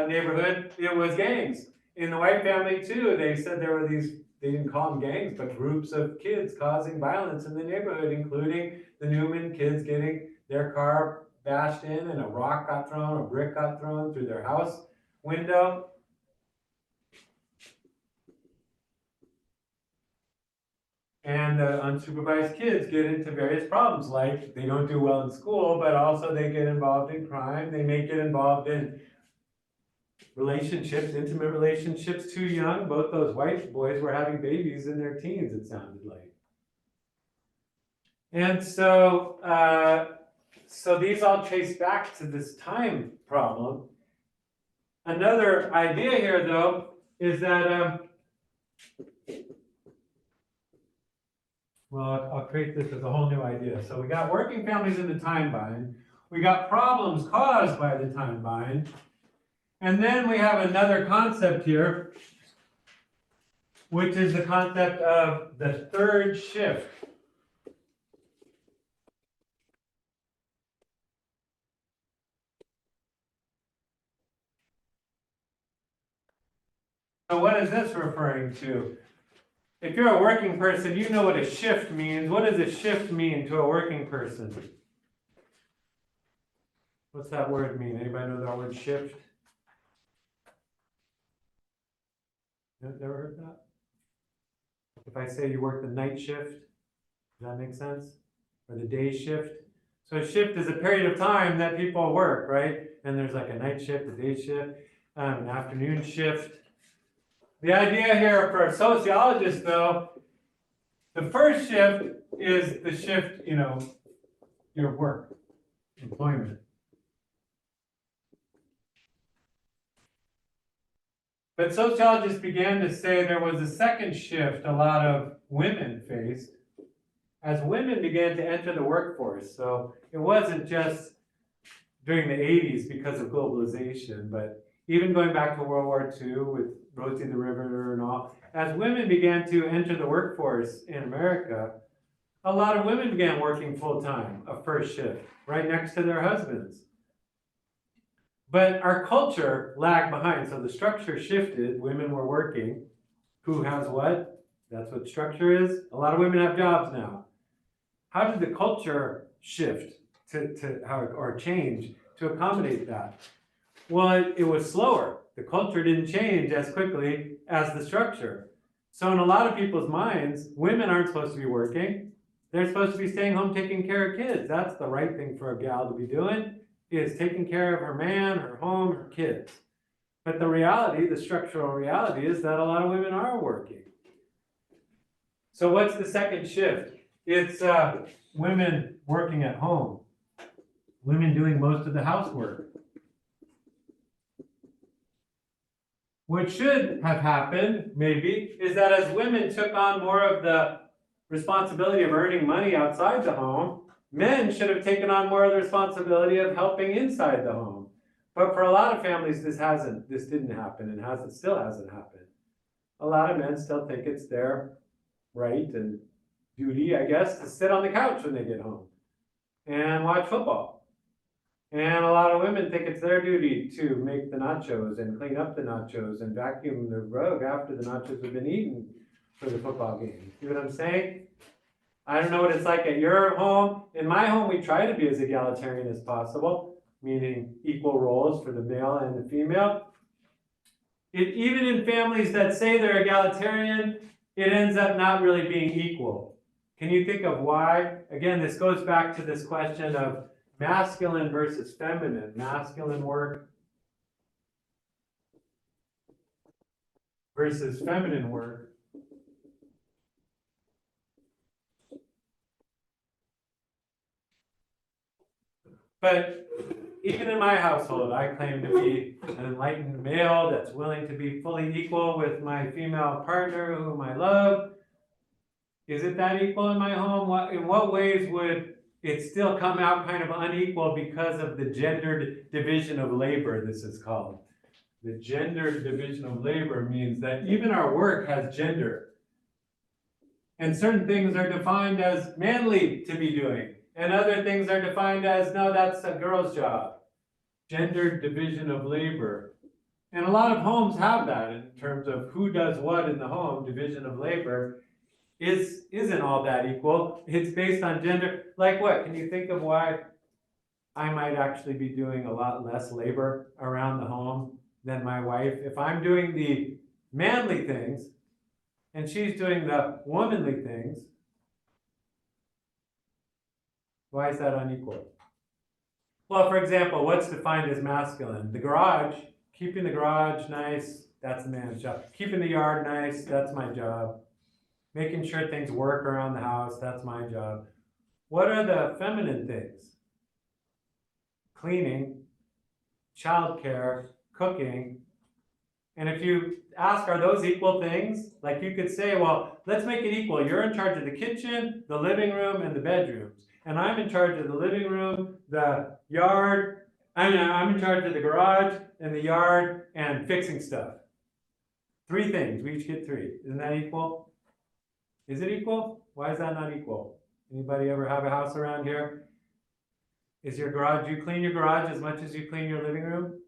Speaker 4: neighborhood, it was gangs. In the white family too, they said there were these, they didn't call them gangs, but groups of kids causing violence in the neighborhood, including the Newman kids getting their car bashed in and a rock got thrown, a brick got thrown through their house window. And the unsupervised kids get into various problems, like they don't do well in school, but also they get involved in crime. They may get involved in relationships, intimate relationships too young. Both those white boys were having babies in their teens, it sounded like. And so, so these all trace back to this time problem. Another idea here, though, is that, well, I'll create this as a whole new idea. So we got working families in the time bind. We got problems caused by the time bind. And then we have another concept here, which is the concept of the third shift. So what is this referring to? If you're a working person, you know what a shift means. What does a shift mean to a working person? What's that word mean? Anybody know that word shift? Never heard that? If I say you work the night shift, does that make sense? Or the day shift? So a shift is a period of time that people work, right? And there's like a night shift, a day shift, an afternoon shift. The idea here for a sociologist, though, the first shift is the shift, your work, employment. But sociologists began to say there was a second shift a lot of women faced as women began to enter the workforce. So it wasn't just during the 80s because of globalization, but even going back to World War II with Rosie the Riveter and all, as women began to enter the workforce in America, a lot of women began working full-time, a first shift, right next to their husbands. But our culture lagged behind, so the structure shifted, women were working. Who has what? That's what structure is. A lot of women have jobs now. How did the culture shift to how, or change to accommodate that? Well, it was slower. The culture didn't change as quickly as the structure. So in a lot of people's minds, women aren't supposed to be working. They're supposed to be staying home taking care of kids. That's the right thing for a gal to be doing, is taking care of her man, her home, her kids. But the reality, the structural reality, is that a lot of women are working. So what's the second shift? It's women working at home. Women doing most of the housework. What should have happened, maybe, is that as women took on more of the responsibility of earning money outside the home, men should have taken on more of the responsibility of helping inside the home. But for a lot of families, this didn't happen, and still hasn't happened. A lot of men still think it's their right and duty, I guess, to sit on the couch when they get home and watch football. And a lot of women think it's their duty to make the nachos and clean up the nachos and vacuum the rug after the nachos have been eaten for the football game. See what I'm saying? I don't know what it's like at your home. In my home, we try to be as egalitarian as possible, meaning equal roles for the male and the female. Even in families that say they're egalitarian, it ends up not really being equal. Can you think of why? Again, this goes back to this question of masculine versus feminine, masculine work versus feminine work. But even in my household, I claim to be an enlightened male that's willing to be fully equal with my female partner whom I love. Is it that equal in my home? In what ways would it still come out kind of unequal because of the gendered division of labor, this is called? The gendered division of labor means that even our work has gender. And certain things are defined as manly to be doing. And other things are defined as, no, that's a girl's job. Gendered division of labor. And a lot of homes have that in terms of who does what in the home. Division of labor isn't all that equal. It's based on gender. Like what? Can you think of why I might actually be doing a lot less labor around the home than my wife? If I'm doing the manly things and she's doing the womanly things, why is that unequal? Well, for example, what's defined as masculine? The garage, keeping the garage nice, that's the man's job. Keeping the yard nice, that's my job. Making sure things work around the house, that's my job. What are the feminine things? Cleaning, childcare, cooking. And if you ask, are those equal things? Like you could say, well, let's make it equal. You're in charge of the kitchen, the living room, and the bedrooms. And I'm in charge of the living room, the yard, I'm in charge of the garage and the yard and fixing stuff. 3 things, we each get 3. Isn't that equal? Is it equal? Why is that not equal? Anybody ever have a house around here? Is your garage, do you clean your garage as much as you clean your living room?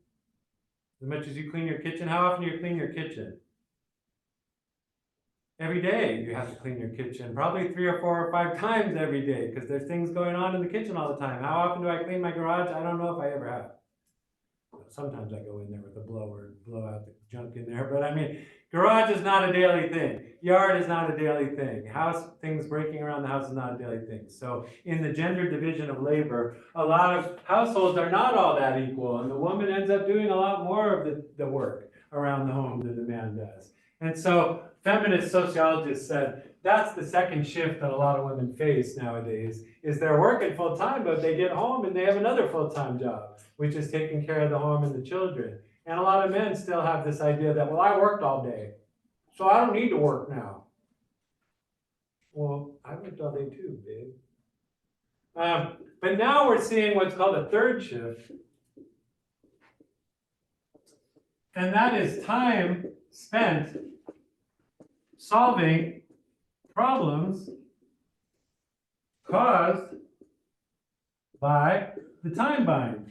Speaker 4: As much as you clean your kitchen? How often do you clean your kitchen? Every day you have to clean your kitchen, probably 3 or 4 or 5 times every day, because there's things going on in the kitchen all the time. How often do I clean my garage? I don't know if I ever have. Sometimes I go in there with a blower and blow out the junk in there, but I mean, garage is not a daily thing. Yard is not a daily thing. House, things breaking around the house is not a daily thing. So in the gender division of labor, a lot of households are not all that equal, and the woman ends up doing a lot more of the work around the home than the man does. And so feminist sociologists said that's the second shift that a lot of women face nowadays, is they're working full time, but they get home and they have another full-time job, which is taking care of the home and the children. And a lot of men still have this idea that, well, I worked all day, so I don't need to work now. Well, I worked all day too, babe. But now we're seeing what's called a third shift. And that is time spent solving problems caused by the time bind.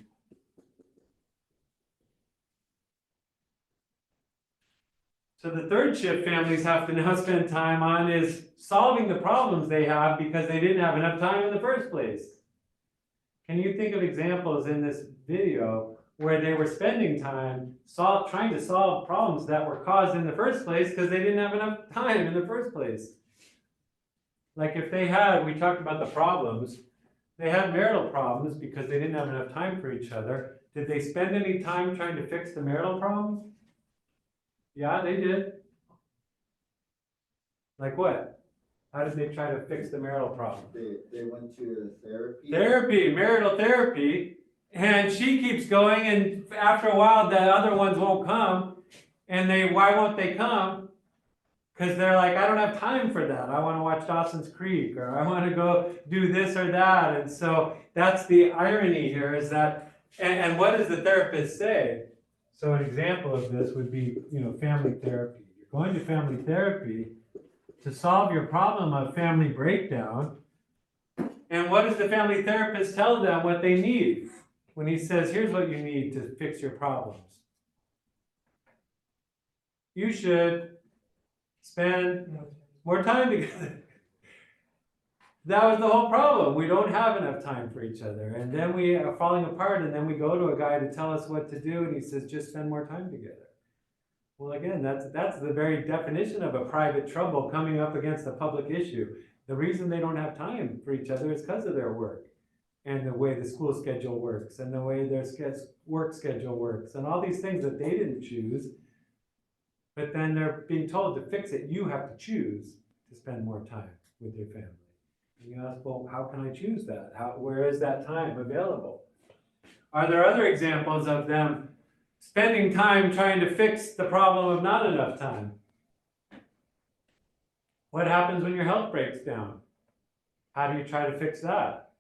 Speaker 4: So the third shift families have to now spend time on is solving the problems they have because they didn't have enough time in the first place. Can you think of examples in this video where they were spending time trying to solve problems that were caused in the first place because they didn't have enough time in the first place? Like if they had, we talked about the problems, they had marital problems because they didn't have enough time for each other. Did they spend any time trying to fix the marital problems? Yeah, they did. Like what? How did they try to fix the marital problem?
Speaker 6: They went to
Speaker 4: Therapy, marital therapy, and she keeps going, and after a while, the other ones won't come, and why won't they come? Because they're like, I don't have time for that. I want to watch Dawson's Creek, or I want to go do this or that, and so that's the irony here is that, and what does the therapist say? So an example of this would be, family therapy. You're going to family therapy to solve your problem of family breakdown. And what does the family therapist tell them what they need when he says, here's what you need to fix your problems? You should spend more time together. That was the whole problem. We don't have enough time for each other. And then we are falling apart, and then we go to a guy to tell us what to do, and he says, just spend more time together. Well, again, that's the very definition of a private trouble coming up against a public issue. The reason they don't have time for each other is because of their work and the way the school schedule works and the way their work schedule works and all these things that they didn't choose. But then they're being told to fix it. You have to choose to spend more time with your family. And you ask, well, how can I choose that? Where is that time available? Are there other examples of them spending time trying to fix the problem of not enough time? What happens when your health breaks down? How do you try to fix that?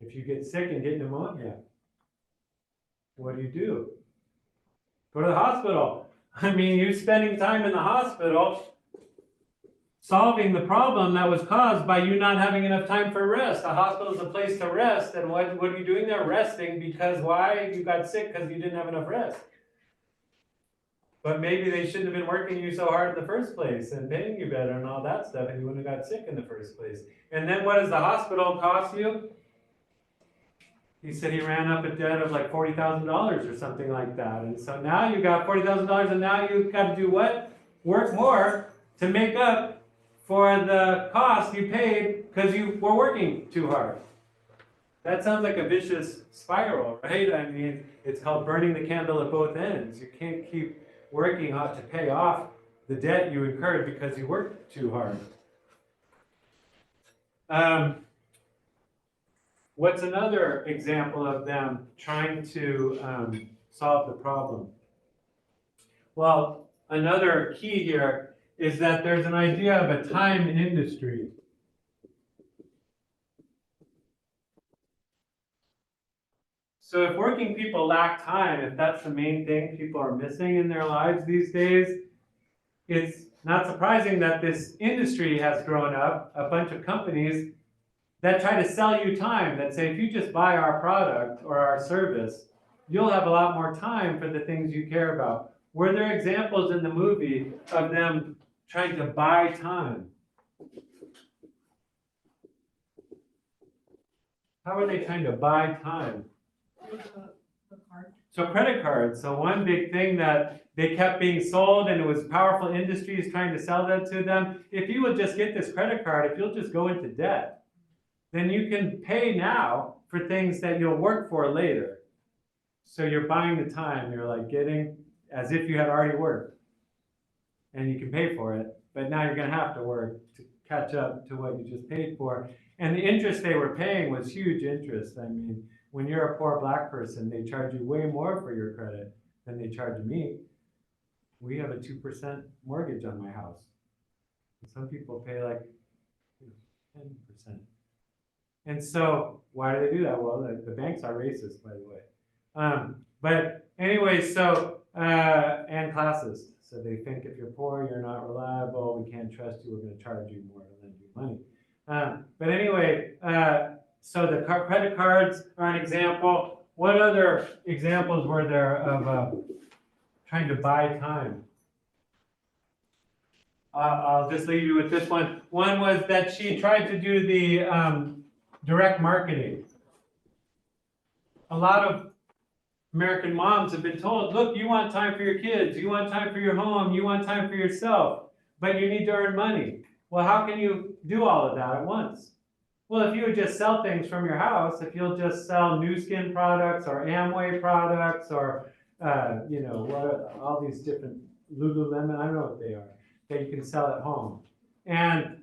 Speaker 4: If you get sick and get pneumonia, what do? Go to the hospital. I mean, you spending time in the hospital solving the problem that was caused by you not having enough time for rest. The hospital is a place to rest, and what are you doing there? Resting because why? You got sick because you didn't have enough rest. But maybe they shouldn't have been working you so hard in the first place and paying you better and all that stuff, and you wouldn't have got sick in the first place. And then what does the hospital cost you? He said he ran up a debt of like $40,000 or something like that. And so now you got $40,000, and now you've got to do what? Work more to make up for the cost you paid because you were working too hard. That sounds like a vicious spiral, right? I mean, it's called burning the candle at both ends. You can't keep working to pay off the debt you incurred because you worked too hard. What's another example of them trying to solve the problem? Well, another key here is that there's an idea of a time industry. So if working people lack time, if that's the main thing people are missing in their lives these days, it's not surprising that this industry has grown up, a bunch of companies that try to sell you time, that say if you just buy our product or our service, you'll have a lot more time for the things you care about. Were there examples in the movie of them trying to buy time? How are they trying to buy time?
Speaker 2: The card.
Speaker 4: So credit cards. So one big thing that they kept being sold, and it was powerful industries trying to sell that to them. If you would just get this credit card, if you'll just go into debt, then you can pay now for things that you'll work for later. So you're buying the time. You're like getting as if you had already worked. And you can pay for it, but now you're going to have to work to catch up to what you just paid for. And the interest they were paying was huge interest. I mean, when you're a poor black person, they charge you way more for your credit than they charge me. We have a 2% mortgage on my house. And some people pay like 10%. And so why do they do that? Well, the banks are racist, by the way. But anyway, so, and classist. So they think if you're poor, you're not reliable, we can't trust you, we're going to charge you more to lend you money. But anyway, so the credit cards are an example. What other examples were there of trying to buy time? I'll just leave you with this one. One was that she tried to do the direct marketing. A lot of American moms have been told, look, you want time for your kids, you want time for your home, you want time for yourself, but you need to earn money. Well, how can you do all of that at once? Well, if you would just sell things from your house, if you'll just sell New Skin products or Amway products or, you know, what all these different Lululemon, I don't know what they are, that you can sell at home. And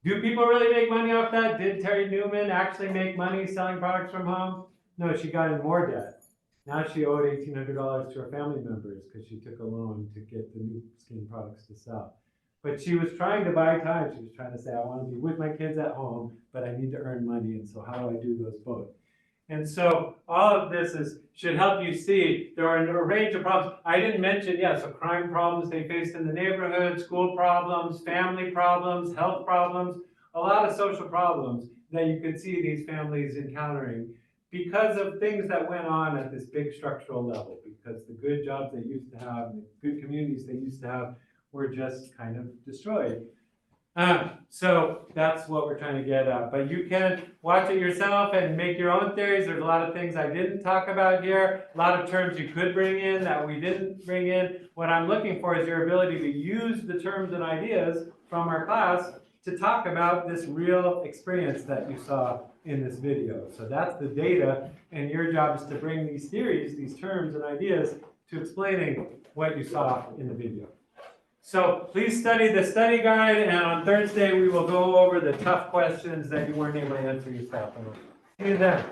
Speaker 4: do people really make money off that? Did Terry Newman actually make money selling products from home? No, she got in more debt. Now she owed $1,800 to her family members because she took a loan to get the New Skin products to sell. But she was trying to buy time. She was trying to say, I want to be with my kids at home, but I need to earn money. And so how do I do those both? And so all of this should help you see there are a range of problems. I didn't mention, so crime problems they faced in the neighborhood, school problems, family problems, health problems, a lot of social problems that you could see these families encountering because of things that went on at this big structural level, because the good jobs they used to have, the good communities they used to have were just kind of destroyed. So that's what we're trying to get at. But you can watch it yourself and make your own theories. There's a lot of things I didn't talk about here, a lot of terms you could bring in that we didn't bring in. What I'm looking for is your ability to use the terms and ideas from our class to talk about this real experience that you saw in this video. So that's the data, and your job is to bring these theories, these terms and ideas to explaining what you saw in the video. So please study the study guide, and on Thursday we will go over the tough questions that you weren't able to answer yourself. See you then.